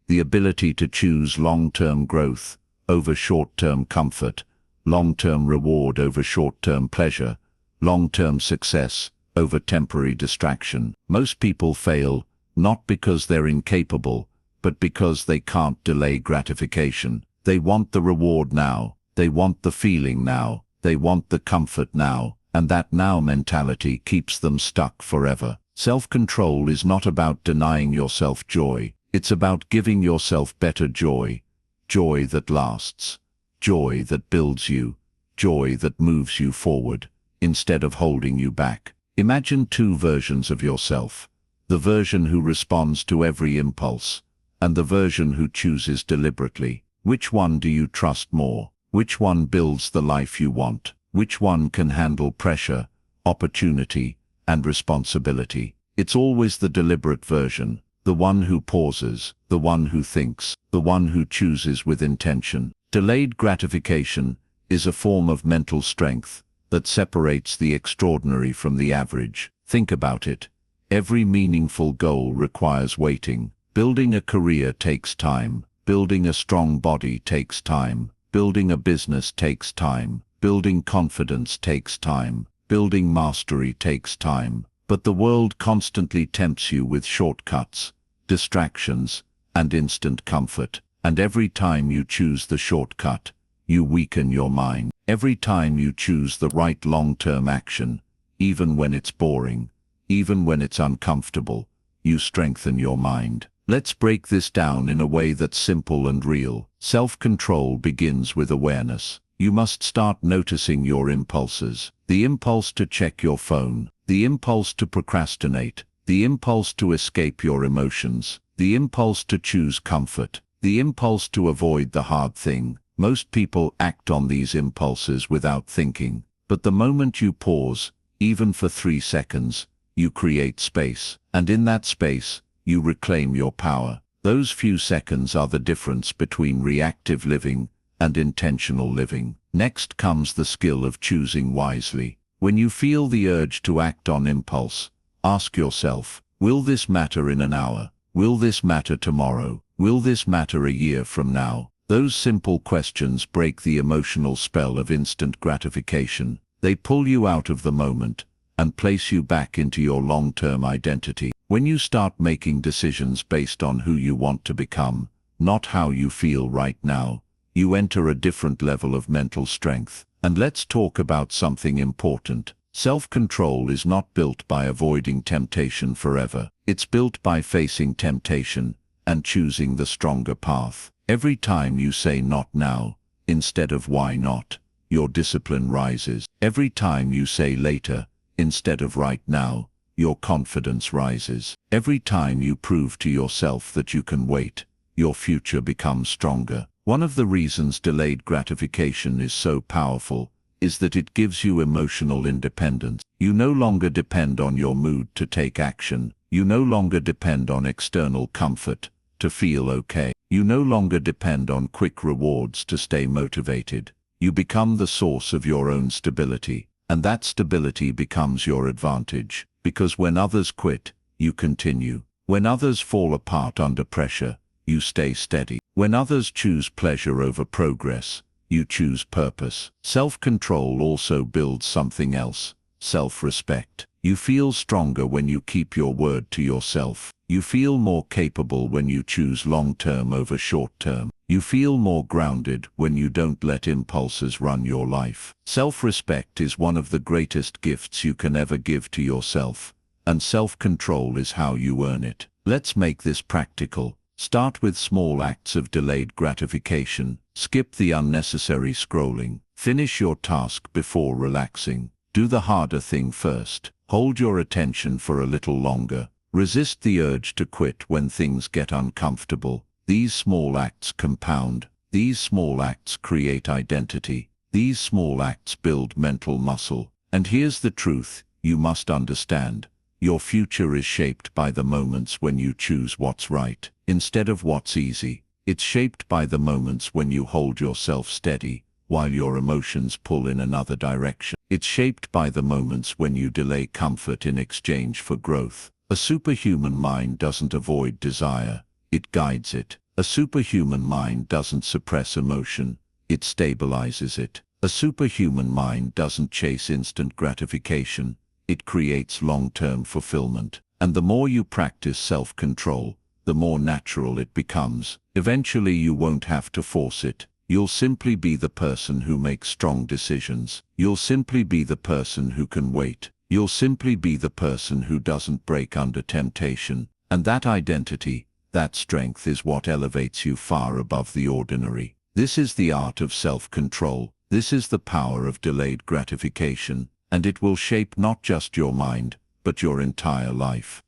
the ability to choose long-term growth over short-term comfort, long-term reward over short-term pleasure, long-term success over temporary distraction. Most people fail not because they're incapable, but because they can't delay gratification. They want the reward now. They want the feeling now. They want the comfort now. And that now mentality keeps them stuck forever. Self-control is not about denying yourself joy. It's about giving yourself better joy. Joy that lasts. Joy that builds you. Joy that moves you forward, instead of holding you back. Imagine two versions of yourself. The version who responds to every impulse, and the version who chooses deliberately. Which one do you trust more? Which one builds the life you want? Which one can handle pressure, opportunity, and responsibility? It's always the deliberate version, the one who pauses, the one who thinks, the one who chooses with intention. Delayed gratification is a form of mental strength that separates the extraordinary from the average. Think about it. Every meaningful goal requires waiting. Building a career takes time. Building a strong body takes time. Building a business takes time. Building confidence takes time. Building mastery takes time. But the world constantly tempts you with shortcuts, distractions, and instant comfort. And every time you choose the shortcut, you weaken your mind. Every time you choose the right long-term action, even when it's boring, even when it's uncomfortable, you strengthen your mind. Let's break this down in a way that's simple and real. Self-control begins with awareness. You must start noticing your impulses. The impulse to check your phone, the impulse to procrastinate, the impulse to escape your emotions, the impulse to choose comfort, the impulse to avoid the hard thing. Most people act on these impulses without thinking. But the moment you pause, even for 3 seconds, you create space. And in that space, you reclaim your power. Those few seconds are the difference between reactive living and intentional living. Next comes the skill of choosing wisely. When you feel the urge to act on impulse, ask yourself, will this matter in an hour? Will this matter tomorrow? Will this matter a year from now? Those simple questions break the emotional spell of instant gratification. They pull you out of the moment and place you back into your long-term identity. When you start making decisions based on who you want to become, not how you feel right now, you enter a different level of mental strength. And let's talk about something important. Self-control is not built by avoiding temptation forever. It's built by facing temptation and choosing the stronger path. Every time you say not now, instead of why not, your discipline rises. Every time you say later, instead of right now, your confidence rises. Every time you prove to yourself that you can wait, your future becomes stronger. One of the reasons delayed gratification is so powerful is that it gives you emotional independence. You no longer depend on your mood to take action. You no longer depend on external comfort to feel okay. You no longer depend on quick rewards to stay motivated. You become the source of your own stability, and that stability becomes your advantage. Because when others quit, you continue. When others fall apart under pressure, you stay steady. When others choose pleasure over progress, you choose purpose. Self-control also builds something else, self-respect. You feel stronger when you keep your word to yourself. You feel more capable when you choose long-term over short-term. You feel more grounded when you don't let impulses run your life. Self-respect is one of the greatest gifts you can ever give to yourself, and self-control is how you earn it. Let's make this practical. Start with small acts of delayed gratification. Skip the unnecessary scrolling. Finish your task before relaxing. Do the harder thing first. Hold your attention for a little longer. Resist the urge to quit when things get uncomfortable. These small acts compound. These small acts create identity. These small acts build mental muscle. And here's the truth you must understand. Your future is shaped by the moments when you choose what's right, instead of what's easy. It's shaped by the moments when you hold yourself steady, while your emotions pull in another direction. It's shaped by the moments when you delay comfort in exchange for growth. A superhuman mind doesn't avoid desire, it guides it. A superhuman mind doesn't suppress emotion, it stabilizes it. A superhuman mind doesn't chase instant gratification, it creates long-term fulfillment. And the more you practice self-control, the more natural it becomes. Eventually you won't have to force it. You'll simply be the person who makes strong decisions. You'll simply be the person who can wait. You'll simply be the person who doesn't break under temptation. And that identity, that strength is what elevates you far above the ordinary. This is the art of self-control. This is the power of delayed gratification, and it will shape not just your mind, but your entire life.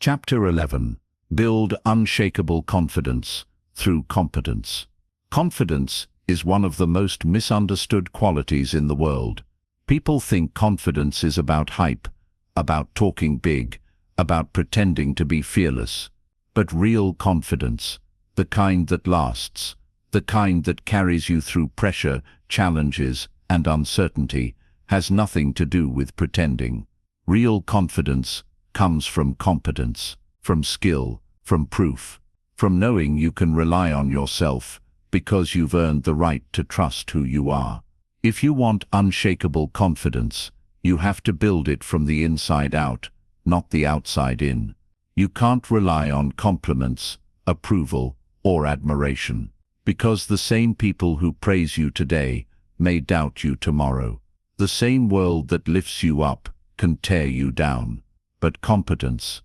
Chapter 11. Build unshakable confidence through competence. Confidence is one of the most misunderstood qualities in the world. People think confidence is about hype, about talking big, about pretending to be fearless. But real confidence, the kind that lasts, the kind that carries you through pressure, challenges, and uncertainty, has nothing to do with pretending. Real confidence comes from competence, from skill, from proof, from knowing you can rely on yourself because you've earned the right to trust who you are. If you want unshakable confidence, you have to build it from the inside out, not the outside in. You can't rely on compliments, approval, or admiration, because the same people who praise you today may doubt you tomorrow. The same world that lifts you up can tear you down. But competence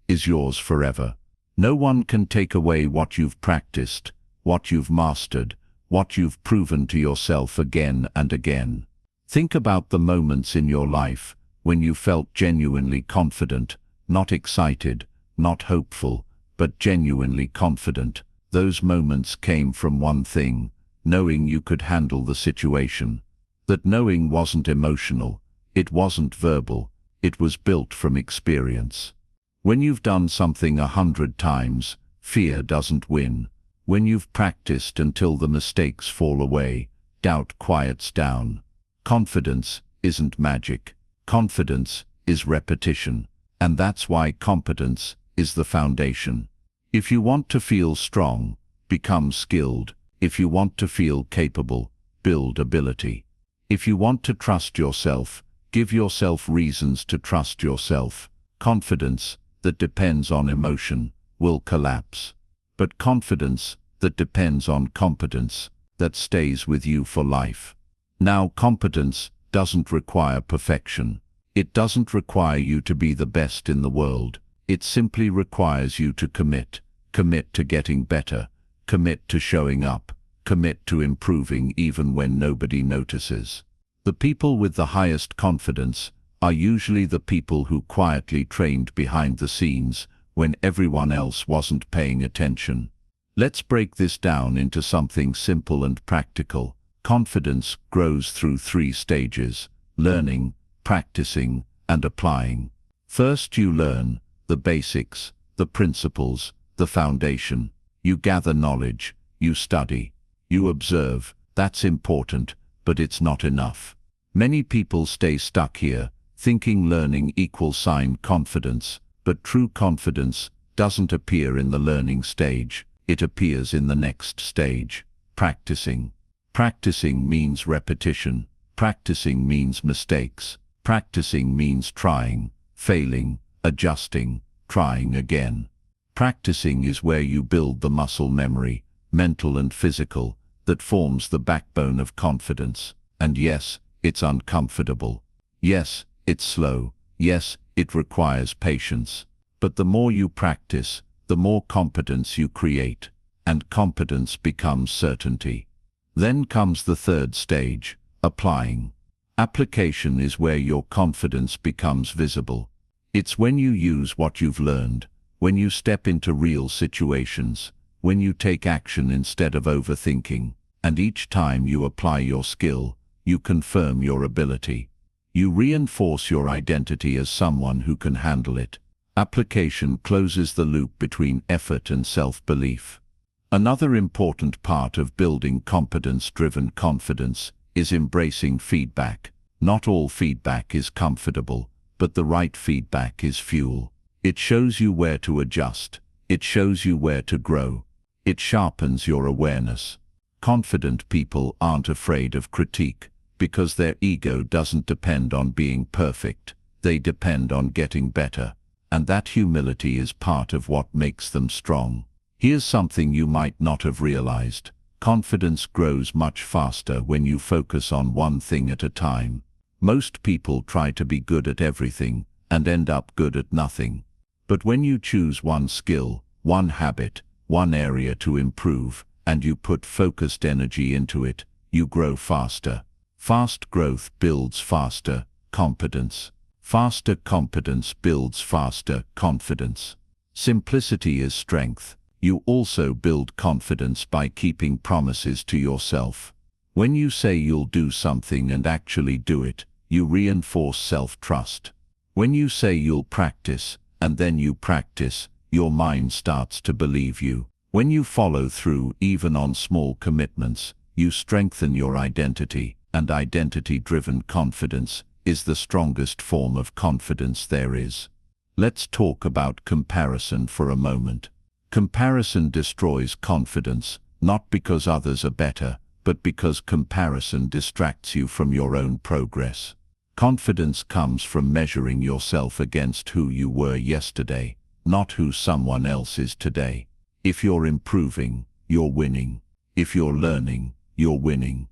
is yours forever. No one can take away what you've practiced, what you've mastered, what you've proven to yourself again and again. Think about the moments in your life when you felt genuinely confident, not excited, not hopeful, but genuinely confident. Those moments came from one thing: knowing you could handle the situation. That knowing wasn't emotional, it wasn't verbal, it was built from experience. When you've done something 100 times, fear doesn't win. When you've practiced until the mistakes fall away, doubt quiets down. Confidence isn't magic. Confidence is repetition. And that's why competence is the foundation. If you want to feel strong, become skilled. If you want to feel capable, build ability. If you want to trust yourself, give yourself reasons to trust yourself. Confidence that depends on emotion will collapse. But confidence that depends on competence, that stays with you for life. Now, competence doesn't require perfection. It doesn't require you to be the best in the world. It simply requires you to commit. Commit to getting better. Commit to showing up. Commit to improving even when nobody notices. The people with the highest confidence are usually the people who quietly trained behind the scenes when everyone else wasn't paying attention. Let's break this down into something simple and practical. Confidence grows through 3 stages: learning, practicing, and applying. First, you learn the basics, the principles, the foundation. You gather knowledge, you study, you observe. That's important, but it's not enough. Many people stay stuck here, thinking learning equals confidence, but true confidence doesn't appear in the learning stage. It appears in the next stage: practicing. Practicing means repetition. Practicing means mistakes. Practicing means trying, failing, adjusting, trying again. Practicing is where you build the muscle memory, mental and physical, that forms the backbone of confidence. And yes, it's uncomfortable. Yes, it's slow. Yes, it requires patience. But the more you practice, the more competence you create, and competence becomes certainty. Then comes the 3rd stage, applying. Application is where your confidence becomes visible. It's when you use what you've learned, when you step into real situations, when you take action instead of overthinking, and each time you apply your skill, you confirm your ability. You reinforce your identity as someone who can handle it. Application closes the loop between effort and self-belief. Another important part of building competence-driven confidence is embracing feedback. Not all feedback is comfortable, but the right feedback is fuel. It shows you where to adjust. It shows you where to grow. It sharpens your awareness. Confident people aren't afraid of critique, because their ego doesn't depend on being perfect. They depend on getting better. And that humility is part of what makes them strong. Here's something you might not have realized. Confidence grows much faster when you focus on one thing at a time. Most people try to be good at everything and end up good at nothing. But when you choose one skill, one habit, one area to improve, and you put focused energy into it, you grow faster. Fast growth builds faster competence. Faster competence builds faster confidence. Simplicity is strength. You also build confidence by keeping promises to yourself. When you say you'll do something and actually do it, you reinforce self-trust. When you say you'll practice, and then you practice, your mind starts to believe you. When you follow through, even on small commitments, you strengthen your identity, and identity-driven confidence is the strongest form of confidence there is. Let's talk about comparison for a moment. Comparison destroys confidence, not because others are better, but because comparison distracts you from your own progress. Confidence comes from measuring yourself against who you were yesterday, not who someone else is today. If you're improving, you're winning. If you're learning, you're winning.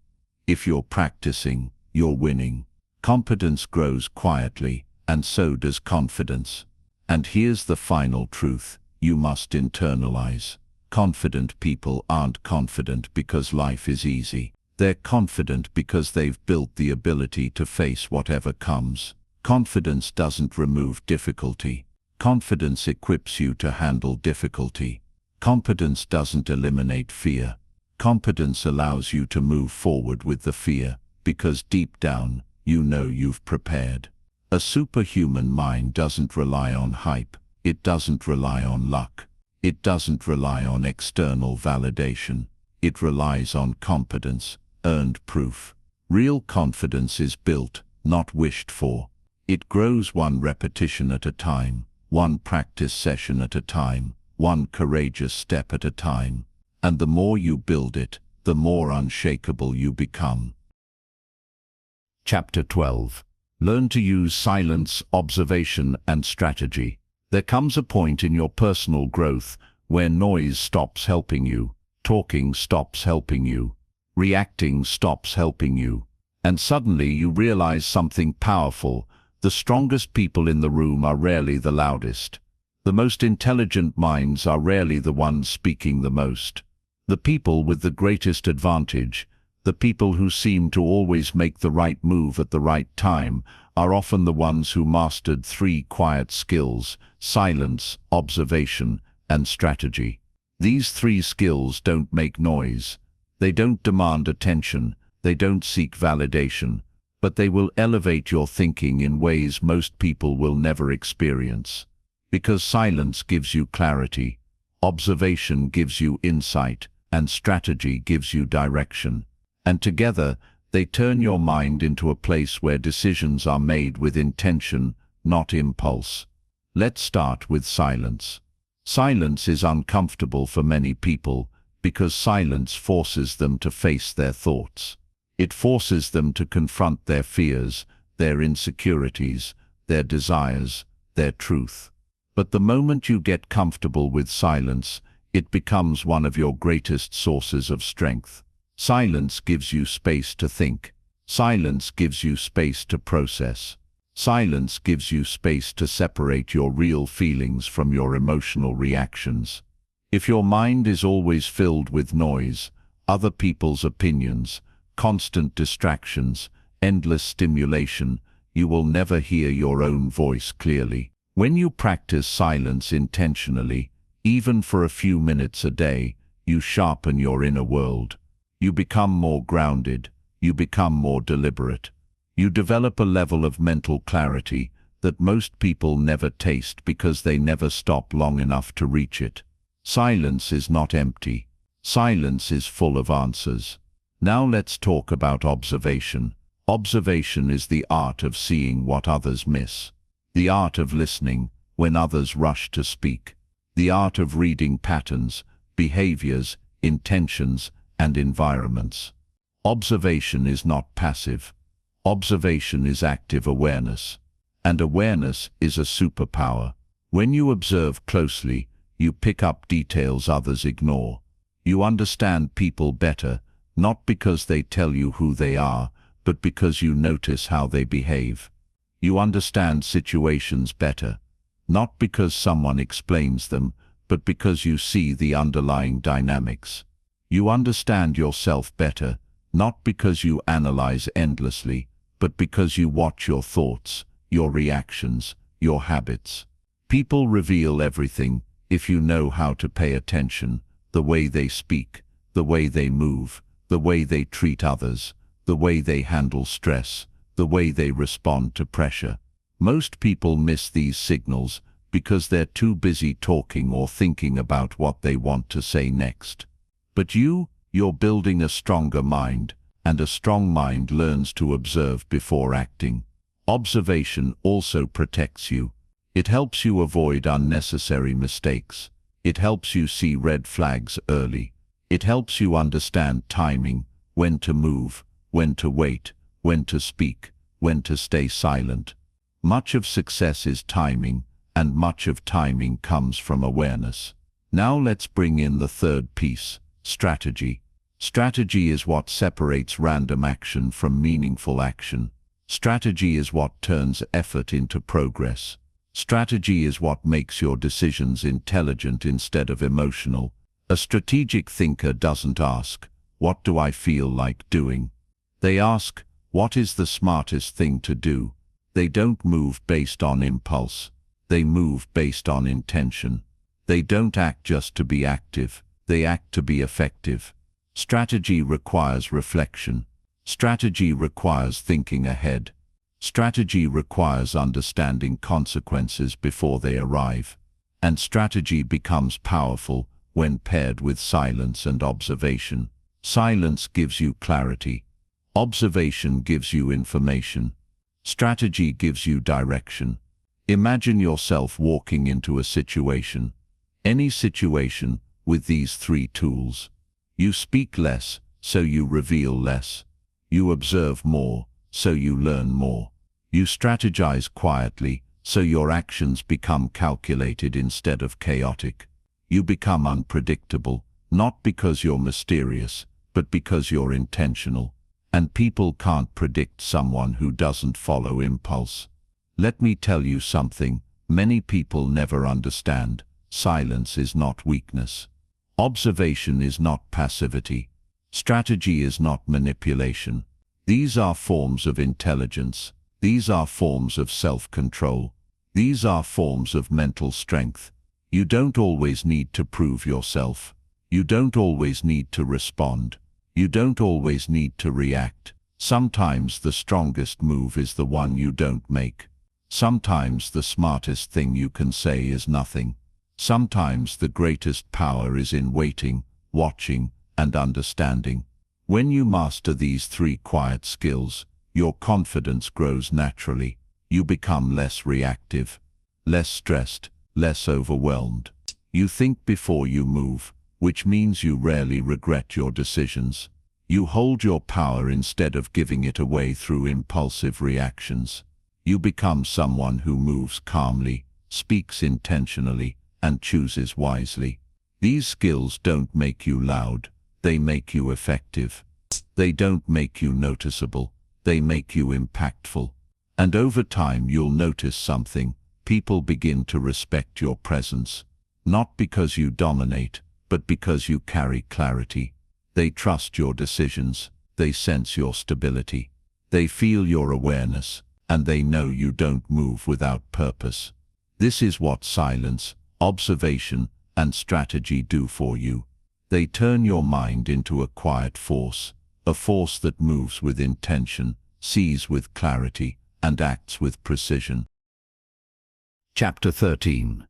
If you're practicing, you're winning. Competence grows quietly, and so does confidence. And here's the final truth you must internalize. Confident people aren't confident because life is easy. They're confident because they've built the ability to face whatever comes. Confidence doesn't remove difficulty. Confidence equips you to handle difficulty. Competence doesn't eliminate fear. Competence allows you to move forward with the fear, because deep down, you know you've prepared. A superhuman mind doesn't rely on hype. It doesn't rely on luck. It doesn't rely on external validation. It relies on competence, earned proof. Real confidence is built, not wished for. It grows one repetition at a time, one practice session at a time, one courageous step at a time. And the more you build it, the more unshakable you become. Chapter 12. Learn to use silence, observation, and strategy. There comes a point in your personal growth where noise stops helping you, talking stops helping you, reacting stops helping you, and suddenly you realize something powerful. The strongest people in the room are rarely the loudest. The most intelligent minds are rarely the ones speaking the most. The people with the greatest advantage, the people who seem to always make the right move at the right time, are often the ones who mastered three quiet skills: silence, observation, and strategy. These three skills don't make noise. They don't demand attention. They don't seek validation. But they will elevate your thinking in ways most people will never experience. Because silence gives you clarity, observation gives you insight, and strategy gives you direction. And together, they turn your mind into a place where decisions are made with intention, not impulse. Let's start with silence. Silence is uncomfortable for many people because silence forces them to face their thoughts. It forces them to confront their fears, their insecurities, their desires, their truth. But the moment you get comfortable with silence, it becomes one of your greatest sources of strength. Silence gives you space to think. Silence gives you space to process. Silence gives you space to separate your real feelings from your emotional reactions. If your mind is always filled with noise, other people's opinions, constant distractions, endless stimulation, you will never hear your own voice clearly. When you practice silence intentionally, even for a few minutes a day, you sharpen your inner world. You become more grounded. You become more deliberate. You develop a level of mental clarity that most people never taste because they never stop long enough to reach it. Silence is not empty. Silence is full of answers. Now let's talk about observation. Observation is the art of seeing what others miss. The art of listening when others rush to speak. The art of reading patterns, behaviors, intentions, and environments. Observation is not passive. Observation is active awareness. And awareness is a superpower. When you observe closely, You pick up details others ignore. You understand people better, not because they tell you who they are, but because you notice how they behave. You understand situations better, not because someone explains them, but because you see the underlying dynamics. You understand yourself better, not because you analyze endlessly, but because you watch your thoughts, your reactions, your habits. People reveal everything if you know how to pay attention: the way they speak, the way they move, the way they treat others, the way they handle stress, the way they respond to pressure. Most people miss these signals because they're too busy talking or thinking about what they want to say next. But you're building a stronger mind, and a strong mind learns to observe before acting. Observation also protects you. It helps you avoid unnecessary mistakes. It helps you see red flags early. It helps you understand timing, when to move, when to wait, when to speak, when to stay silent. Much of success is timing, and much of timing comes from awareness. Now let's bring in the third piece: strategy. Strategy is what separates random action from meaningful action. Strategy is what turns effort into progress. Strategy is what makes your decisions intelligent instead of emotional. A strategic thinker doesn't ask, "What do I feel like doing?" They ask, "What is the smartest thing to do?" They don't move based on impulse. They move based on intention. They don't act just to be active. They act to be effective. Strategy requires reflection. Strategy requires thinking ahead. Strategy requires understanding consequences before they arrive. And strategy becomes powerful when paired with silence and observation. Silence gives you clarity. Observation gives you information. Strategy gives you direction. Imagine yourself walking into a situation, any situation, with these three tools. You speak less, so you reveal less. You observe more, so you learn more. You strategize quietly, so your actions become calculated instead of chaotic. You become unpredictable, not because you're mysterious, but because you're intentional. And people can't predict someone who doesn't follow impulse. Let me tell you something many people never understand. Silence is not weakness. Observation is not passivity. Strategy is not manipulation. These are forms of intelligence. These are forms of self-control. These are forms of mental strength. You don't always need to prove yourself. You don't always need to respond. You don't always need to react. Sometimes the strongest move is the one you don't make. Sometimes the smartest thing you can say is nothing. Sometimes the greatest power is in waiting, watching, and understanding. When you master these three quiet skills, your confidence grows naturally. You become less reactive, less stressed, less overwhelmed. You think before you move, which means you rarely regret your decisions. You hold your power instead of giving it away through impulsive reactions. You become someone who moves calmly, speaks intentionally, and chooses wisely. These skills don't make you loud, they make you effective. They don't make you noticeable, they make you impactful. And over time you'll notice something: people begin to respect your presence. Not because you dominate, but because you carry clarity. They trust your decisions, they sense your stability. They feel your awareness, and they know you don't move without purpose. This is what silence, observation, and strategy do for you. They turn your mind into a quiet force, a force that moves with intention, sees with clarity, and acts with precision. Chapter 13.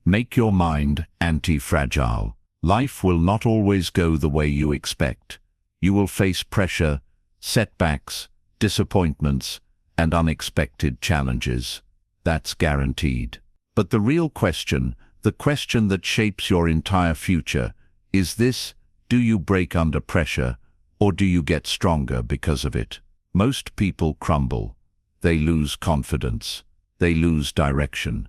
Make your mind anti-fragile. Life will not always go the way you expect. You will face pressure, setbacks, disappointments, and unexpected challenges. That's guaranteed. But the real question, the question that shapes your entire future, is this: do you break under pressure, or do you get stronger because of it? Most people crumble. They lose confidence. They lose direction.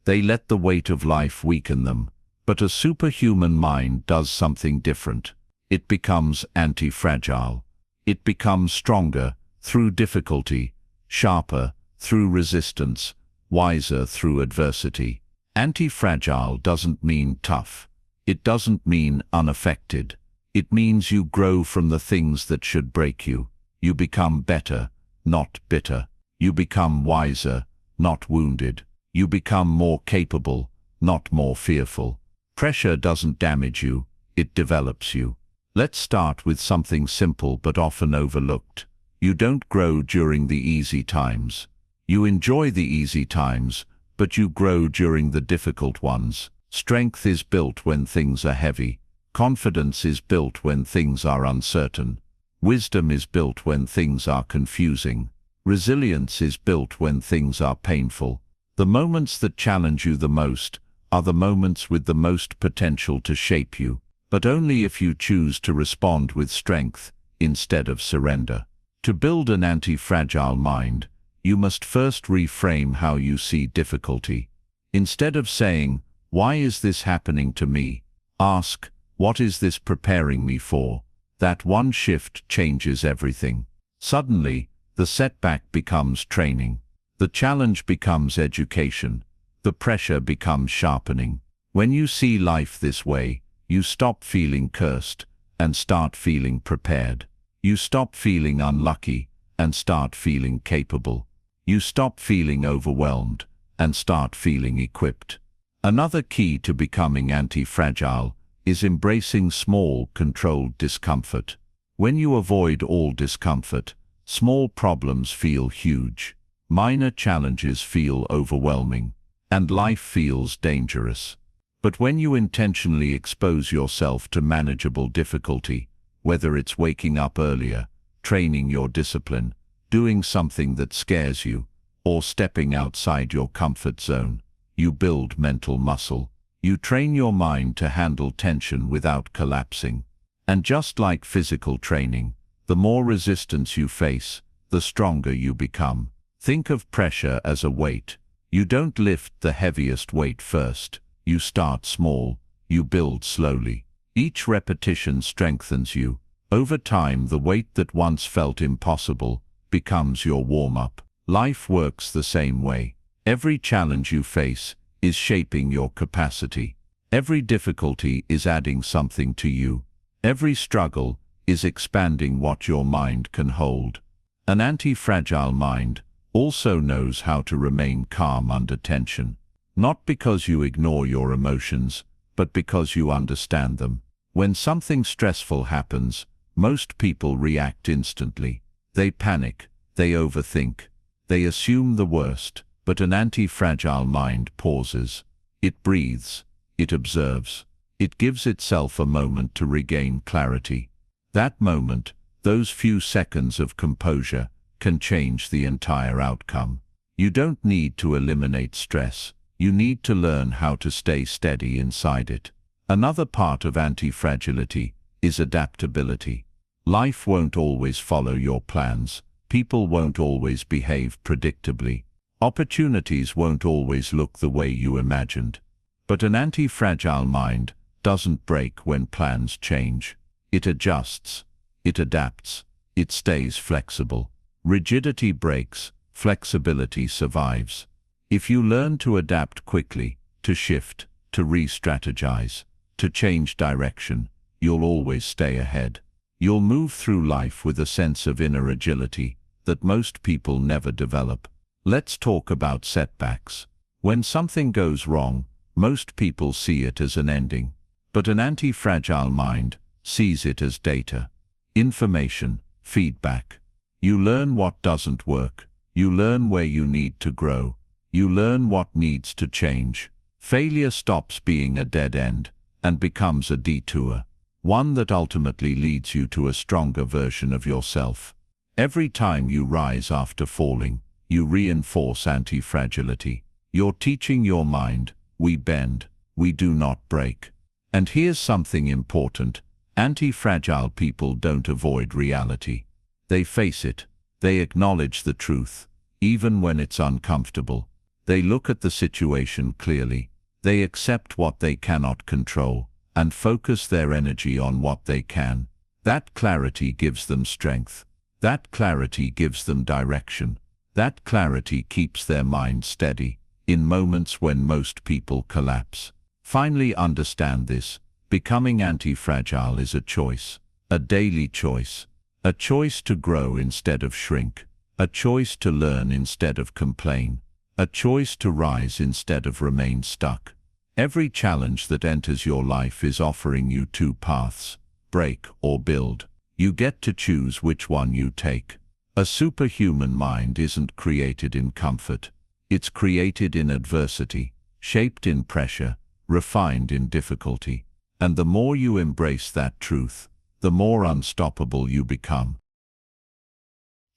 They let the weight of life weaken them. But a superhuman mind does something different. It becomes anti-fragile. It becomes stronger through difficulty, sharper through resistance, wiser through adversity. Anti-fragile doesn't mean tough. It doesn't mean unaffected. It means you grow from the things that should break you. You become better, not bitter. You become wiser, not wounded. You become more capable, not more fearful. Pressure doesn't damage you, it develops you. Let's start with something simple but often overlooked. You don't grow during the easy times. You enjoy the easy times, but you grow during the difficult ones. Strength is built when things are heavy. Confidence is built when things are uncertain. Wisdom is built when things are confusing. Resilience is built when things are painful. The moments that challenge you the most are the moments with the most potential to shape you, but only if you choose to respond with strength instead of surrender. To build an anti-fragile mind, you must first reframe how you see difficulty. Instead of saying, "Why is this happening to me?" ask, "What is this preparing me for?" That one shift changes everything. Suddenly, the setback becomes training. The challenge becomes education. The pressure becomes sharpening. When you see life this way, you stop feeling cursed and start feeling prepared. You stop feeling unlucky and start feeling capable. You stop feeling overwhelmed and start feeling equipped. Another key to becoming anti-fragile is embracing small, controlled discomfort. When you avoid all discomfort, small problems feel huge. Minor challenges feel overwhelming, and life feels dangerous. But when you intentionally expose yourself to manageable difficulty, whether it's waking up earlier, training your discipline, doing something that scares you, or stepping outside your comfort zone, you build mental muscle. You train your mind to handle tension without collapsing. And just like physical training, the more resistance you face, the stronger you become. Think of pressure as a weight. You don't lift the heaviest weight first. You start small. You build slowly. Each repetition strengthens you. Over time, the weight that once felt impossible becomes your warm-up. Life works the same way. Every challenge you face is shaping your capacity. Every difficulty is adding something to you. Every struggle is expanding what your mind can hold. An anti-fragile mind also knows how to remain calm under tension. Not because you ignore your emotions, but because you understand them. When something stressful happens, most people react instantly. They panic, they overthink, they assume the worst. But an anti-fragile mind pauses. It breathes. It observes. It gives itself a moment to regain clarity. That moment, those few seconds of composure, can change the entire outcome. You don't need to eliminate stress. You need to learn how to stay steady inside it. Another part of anti-fragility is adaptability. Life won't always follow your plans. People won't always behave predictably. Opportunities won't always look the way you imagined. But an anti-fragile mind doesn't break when plans change. It adjusts. It adapts. It stays flexible. Rigidity breaks. Flexibility survives. If you learn to adapt quickly, to shift, to re-strategize, to change direction, you'll always stay ahead. You'll move through life with a sense of inner agility that most people never develop. Let's talk about setbacks. When something goes wrong, most people see it as an ending. But an anti-fragile mind sees it as data, information, feedback. You learn what doesn't work. You learn where you need to grow. You learn what needs to change. Failure stops being a dead end and becomes a detour, one that ultimately leads you to a stronger version of yourself. Every time you rise after falling, you reinforce anti-fragility. You're teaching your mind, we bend, we do not break. And here's something important. Anti-fragile people don't avoid reality. They face it. They acknowledge the truth, even when it's uncomfortable. They look at the situation clearly. They accept what they cannot control and focus their energy on what they can. That clarity gives them strength. That clarity gives them direction. That clarity keeps their mind steady in moments when most people collapse. Finally, understand this. Becoming anti-fragile is a choice, a daily choice, a choice to grow instead of shrink, a choice to learn instead of complain, a choice to rise instead of remain stuck. Every challenge that enters your life is offering you two paths: break or build. You get to choose which one you take. A superhuman mind isn't created in comfort. It's created in adversity, shaped in pressure, refined in difficulty. And the more you embrace that truth, the more unstoppable you become.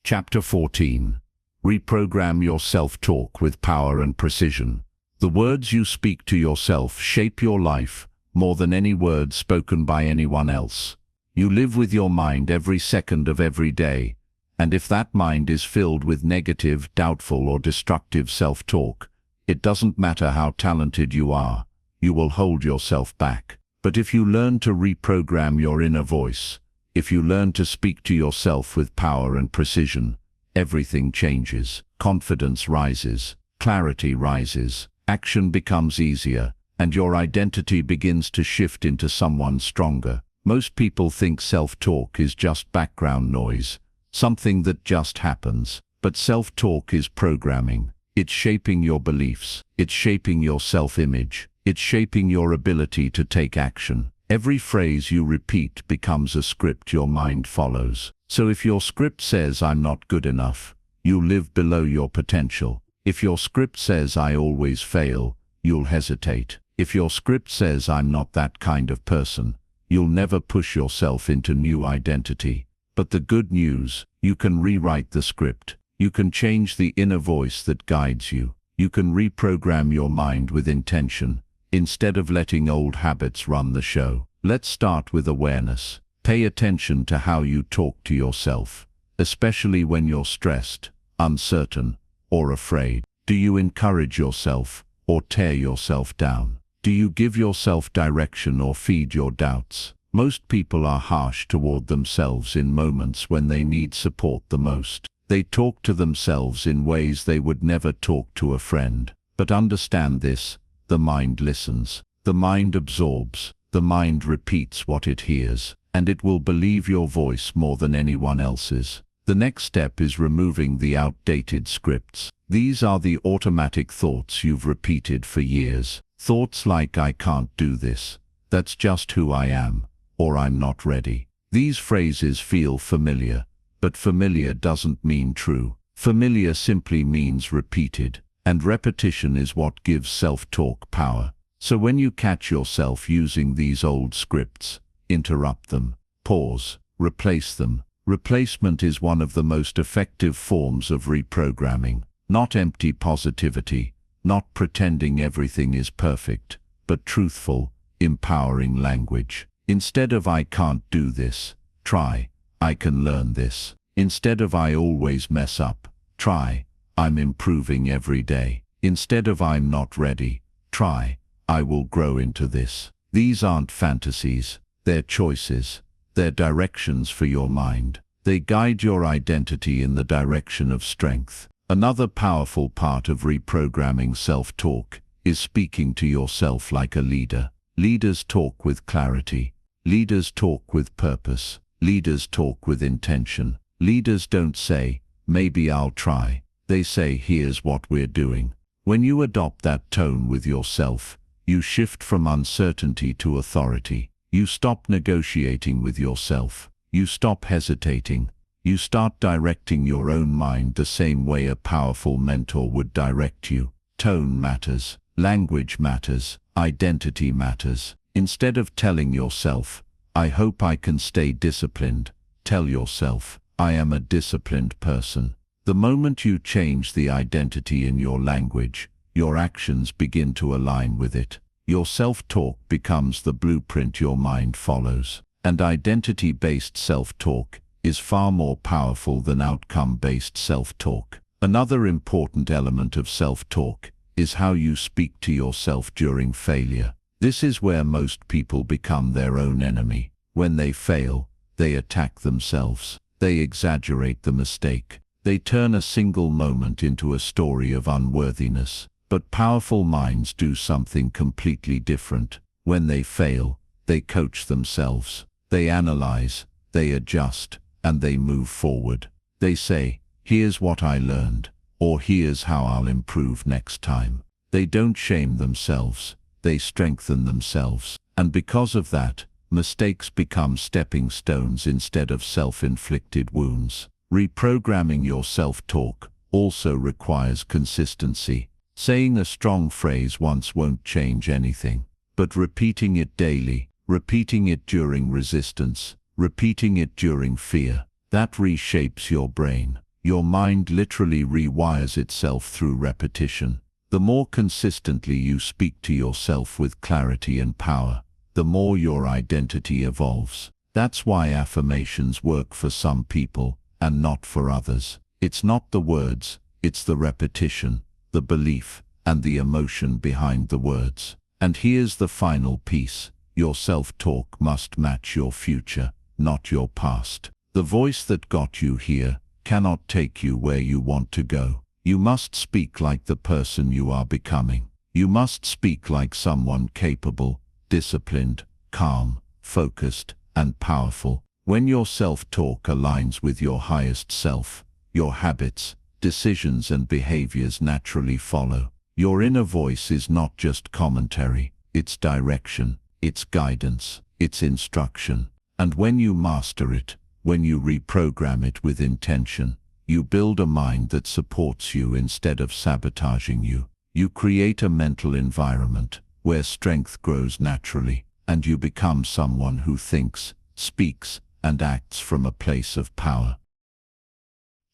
Chapter 14. Reprogram your self-talk with power and precision. The words you speak to yourself shape your life more than any words spoken by anyone else. You live with your mind every second of every day, and if that mind is filled with negative, doubtful, or destructive self-talk, it doesn't matter how talented you are, you will hold yourself back. But if you learn to reprogram your inner voice, if you learn to speak to yourself with power and precision, everything changes. Confidence rises, clarity rises, action becomes easier, and your identity begins to shift into someone stronger. Most people think self-talk is just background noise, something that just happens. But self-talk is programming. It's shaping your beliefs. It's shaping your self-image. It's shaping your ability to take action. Every phrase you repeat becomes a script your mind follows. So if your script says, "I'm not good enough," you live below your potential. If your script says, "I always fail," you'll hesitate. If your script says, "I'm not that kind of person," you'll never push yourself into new identity. But the good news, you can rewrite the script. You can change the inner voice that guides you. You can reprogram your mind with intention, instead of letting old habits run the show. Let's start with awareness. Pay attention to how you talk to yourself, especially when you're stressed, uncertain, or afraid. Do you encourage yourself or tear yourself down? Do you give yourself direction or feed your doubts? Most people are harsh toward themselves in moments when they need support the most. They talk to themselves in ways they would never talk to a friend. But understand this: the mind listens, the mind absorbs, the mind repeats what it hears, and it will believe your voice more than anyone else's. The next step is removing the outdated scripts. These are the automatic thoughts you've repeated for years. Thoughts like, "I can't do this," "That's just who I am," or "I'm not ready." These phrases feel familiar, but familiar doesn't mean true. Familiar simply means repeated, and repetition is what gives self-talk power. So when you catch yourself using these old scripts, interrupt them, pause, replace them. Replacement is one of the most effective forms of reprogramming. Not empty positivity, not pretending everything is perfect, but truthful, empowering language. Instead of "I can't do this," try, "I can learn this." Instead of "I always mess up," try, "I'm improving every day." Instead of "I'm not ready," try, "I will grow into this." These aren't fantasies, they're choices. They're directions for your mind. They guide your identity in the direction of strength. Another powerful part of reprogramming self-talk is speaking to yourself like a leader. Leaders talk with clarity. Leaders talk with purpose. Leaders talk with intention. Leaders don't say, "Maybe I'll try." They say, "Here's what we're doing." When you adopt that tone with yourself, you shift from uncertainty to authority. You stop negotiating with yourself. You stop hesitating. You start directing your own mind the same way a powerful mentor would direct you. Tone matters. Language matters. Identity matters. Instead of telling yourself, "I hope I can stay disciplined," tell yourself, "I am a disciplined person." The moment you change the identity in your language, your actions begin to align with it. Your self-talk becomes the blueprint your mind follows. And identity-based self-talk is far more powerful than outcome-based self-talk. Another important element of self-talk is how you speak to yourself during failure. This is where most people become their own enemy. When they fail, they attack themselves. They exaggerate the mistake. They turn a single moment into a story of unworthiness. But powerful minds do something completely different. When they fail, they coach themselves. They analyze, they adjust, and they move forward. They say, "Here's what I learned," or "Here's how I'll improve next time." They don't shame themselves, they strengthen themselves. And because of that, mistakes become stepping stones instead of self-inflicted wounds. Reprogramming your self-talk also requires consistency. Saying a strong phrase once won't change anything, but repeating it daily, repeating it during resistance, repeating it during fear, that reshapes your brain. Your mind literally rewires itself through repetition. The more consistently you speak to yourself with clarity and power, the more your identity evolves. That's why affirmations work for some people and not for others. It's not the words, it's the repetition, the belief, and the emotion behind the words. And here's the final piece. Your self-talk must match your future, not your past. The voice that got you here cannot take you where you want to go. You must speak like the person you are becoming. You must speak like someone capable, disciplined, calm, focused, and powerful. When your self-talk aligns with your highest self, your habits, decisions, and behaviors naturally follow. Your inner voice is not just commentary, it's direction, it's guidance, it's instruction. And when you master it, when you reprogram it with intention, you build a mind that supports you instead of sabotaging you. You create a mental environment where strength grows naturally, and you become someone who thinks, speaks, and acts from a place of power.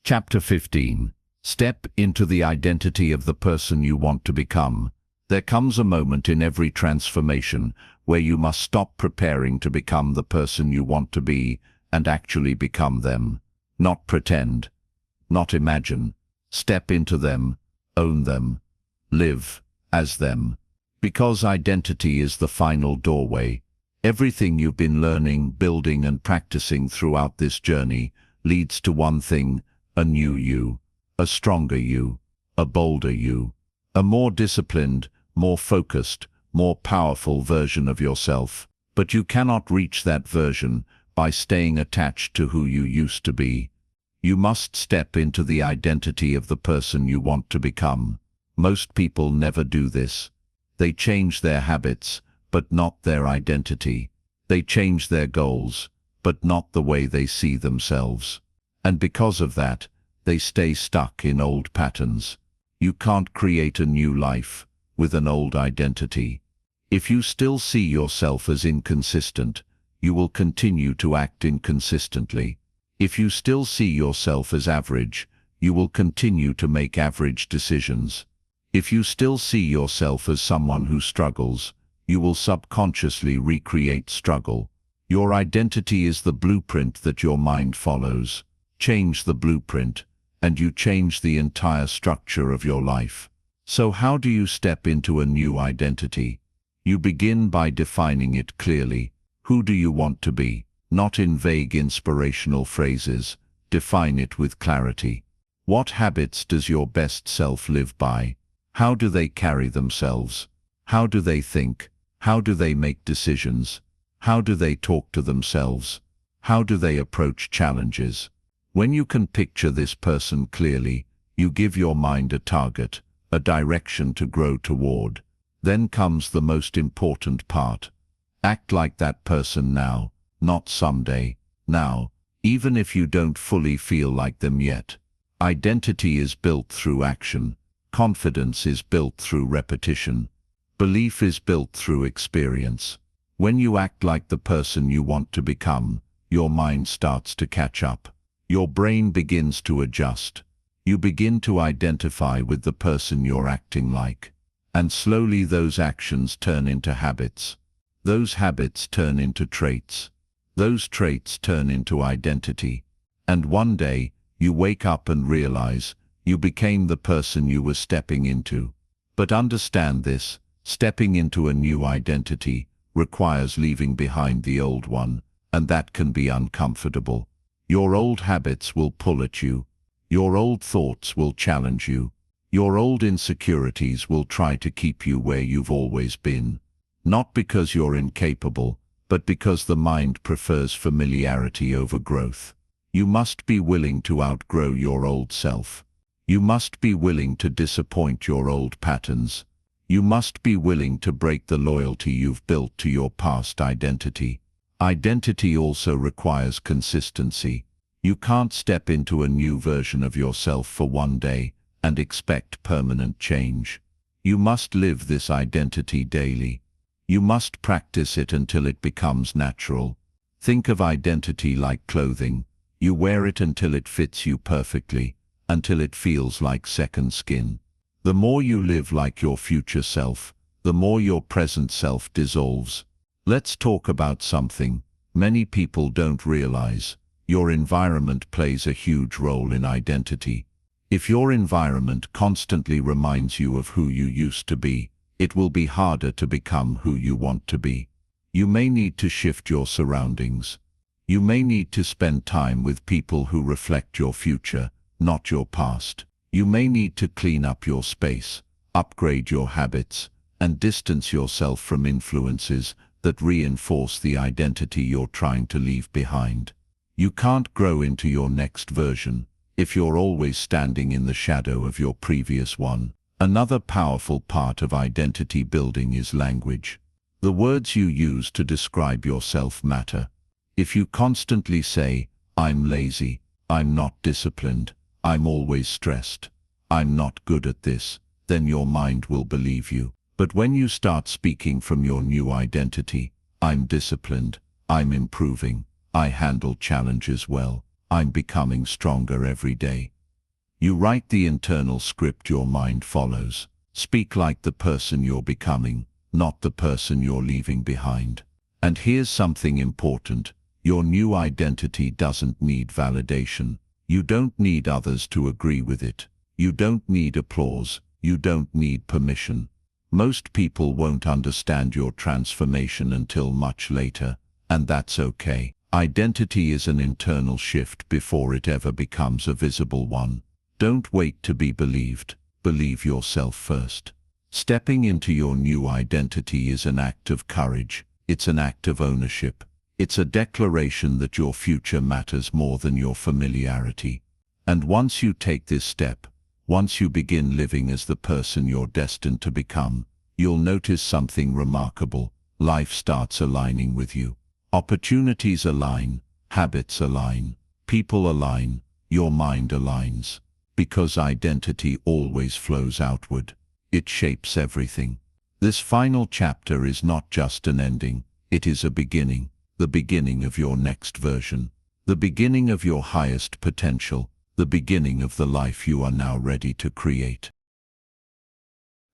Chapter 15. Step into the identity of the person you want to become. There comes a moment in every transformation where you must stop preparing to become the person you want to be and actually become them. Not pretend, not imagine. Step into them, own them, live as them. Because identity is the final doorway. Everything you've been learning, building, and practicing throughout this journey leads to one thing: a new you, a stronger you, a bolder you, a more disciplined, more focused, more powerful version of yourself. But you cannot reach that version by staying attached to who you used to be. You must step into the identity of the person you want to become. Most people never do this. They change their habits, but not their identity. They change their goals, but not the way they see themselves. And because of that, they stay stuck in old patterns. You can't create a new life with an old identity. If you still see yourself as inconsistent, you will continue to act inconsistently. If you still see yourself as average, you will continue to make average decisions. If you still see yourself as someone who struggles, you will subconsciously recreate struggle. Your identity is the blueprint that your mind follows. Change the blueprint, and you change the entire structure of your life. So how do you step into a new identity? You begin by defining it clearly. Who do you want to be? Not in vague inspirational phrases. Define it with clarity. What habits does your best self live by? How do they carry themselves? How do they think? How do they make decisions? How do they talk to themselves? How do they approach challenges? When you can picture this person clearly, you give your mind a target, a direction to grow toward. Then comes the most important part. Act like that person now, not someday, now, even if you don't fully feel like them yet. Identity is built through action. Confidence is built through repetition. Belief is built through experience. When you act like the person you want to become, your mind starts to catch up. Your brain begins to adjust. You begin to identify with the person you're acting like. And slowly those actions turn into habits. Those habits turn into traits. Those traits turn into identity. And one day, you wake up and realize you became the person you were stepping into. But understand this, stepping into a new identity requires leaving behind the old one, and that can be uncomfortable. Your old habits will pull at you. Your old thoughts will challenge you. Your old insecurities will try to keep you where you've always been. Not because you're incapable, but because the mind prefers familiarity over growth. You must be willing to outgrow your old self. You must be willing to disappoint your old patterns. You must be willing to break the loyalty you've built to your past identity. Identity also requires consistency. You can't step into a new version of yourself for one day and expect permanent change. You must live this identity daily. You must practice it until it becomes natural. Think of identity like clothing. You wear it until it fits you perfectly, until it feels like second skin. The more you live like your future self, the more your present self dissolves. Let's talk about something many people don't realize. Your environment plays a huge role in identity. If your environment constantly reminds you of who you used to be, it will be harder to become who you want to be. You may need to shift your surroundings. You may need to spend time with people who reflect your future, not your past. You may need to clean up your space, upgrade your habits, and distance yourself from influences that reinforce the identity you're trying to leave behind. You can't grow into your next version if you're always standing in the shadow of your previous one. Another powerful part of identity building is language. The words you use to describe yourself matter. If you constantly say, "I'm lazy," "I'm not disciplined," "I'm always stressed," "I'm not good at this," then your mind will believe you. But when you start speaking from your new identity, "I'm disciplined," "I'm improving," "I handle challenges well," "I'm becoming stronger every day," you write the internal script your mind follows. Speak like the person you're becoming, not the person you're leaving behind. And here's something important. Your new identity doesn't need validation. You don't need others to agree with it. You don't need applause. You don't need permission. Most people won't understand your transformation until much later, and that's okay. Identity is an internal shift before it ever becomes a visible one. Don't wait to be believed. Believe yourself first. Stepping into your new identity is an act of courage. It's an act of ownership. It's a declaration that your future matters more than your familiarity. And once you take this step, once you begin living as the person you're destined to become, you'll notice something remarkable. Life starts aligning with you. Opportunities align, habits align, people align, your mind aligns. Because identity always flows outward. It shapes everything. This final chapter is not just an ending, it is a beginning. The beginning of your next version. The beginning of your highest potential. The beginning of the life you are now ready to create.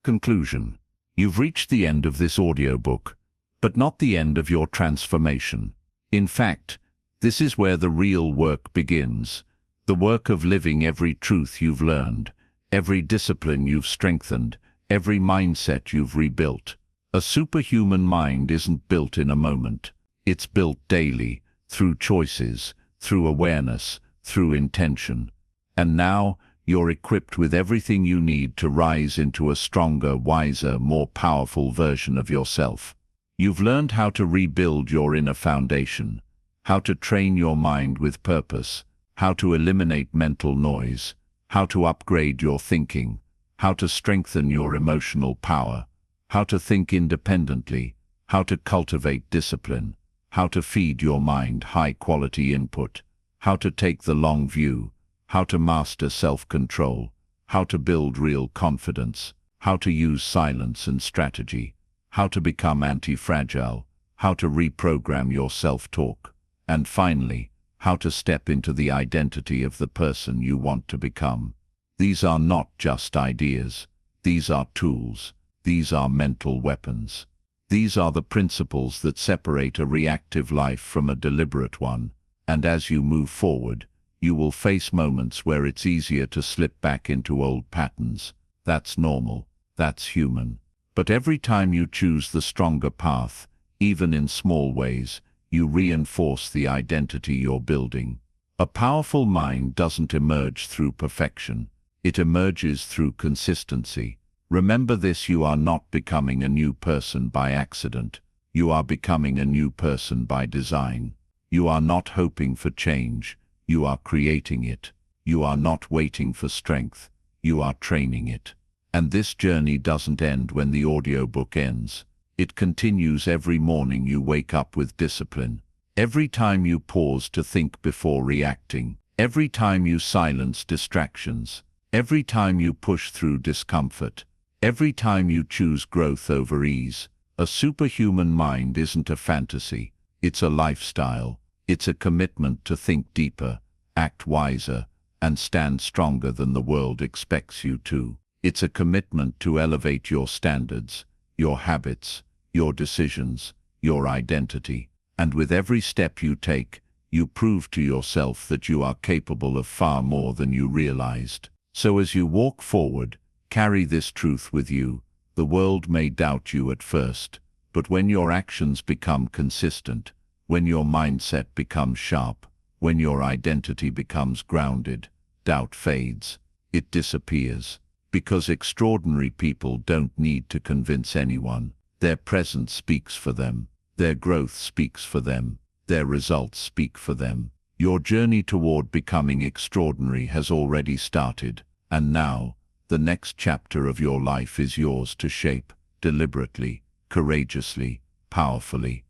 Conclusion. You've reached the end of this audiobook, but not the end of your transformation. In fact, this is where the real work begins. The work of living every truth you've learned, every discipline you've strengthened, every mindset you've rebuilt. A superhuman mind isn't built in a moment. It's built daily, through choices, through awareness, through intention. And now, you're equipped with everything you need to rise into a stronger, wiser, more powerful version of yourself. You've learned how to rebuild your inner foundation, how to train your mind with purpose, how to eliminate mental noise, how to upgrade your thinking, how to strengthen your emotional power, how to think independently, how to cultivate discipline, how to feed your mind high-quality input, how to take the long view, how to master self-control, how to build real confidence, how to use silence and strategy, how to become anti-fragile, how to reprogram your self-talk, and finally, how to step into the identity of the person you want to become. These are not just ideas. These are tools. These are mental weapons. These are the principles that separate a reactive life from a deliberate one, and as you move forward, you will face moments where it's easier to slip back into old patterns. That's normal. That's human. But every time you choose the stronger path, even in small ways, you reinforce the identity you're building. A powerful mind doesn't emerge through perfection. It emerges through consistency. Remember this: you are not becoming a new person by accident. You are becoming a new person by design. You are not hoping for change. You are creating it. You are not waiting for strength. You are training it. And this journey doesn't end when the audiobook ends. It continues every morning you wake up with discipline. Every time you pause to think before reacting. Every time you silence distractions. Every time you push through discomfort. Every time you choose growth over ease. A superhuman mind isn't a fantasy. It's a lifestyle. It's a commitment to think deeper, act wiser, and stand stronger than the world expects you to. It's a commitment to elevate your standards, your habits, your decisions, your identity. And with every step you take, you prove to yourself that you are capable of far more than you realized. So as you walk forward, carry this truth with you. The world may doubt you at first, but when your actions become consistent, when your mindset becomes sharp, when your identity becomes grounded, doubt fades. It disappears. Because extraordinary people don't need to convince anyone. Their presence speaks for them. Their growth speaks for them. Their results speak for them. Your journey toward becoming extraordinary has already started, and now, the next chapter of your life is yours to shape, deliberately, courageously, powerfully.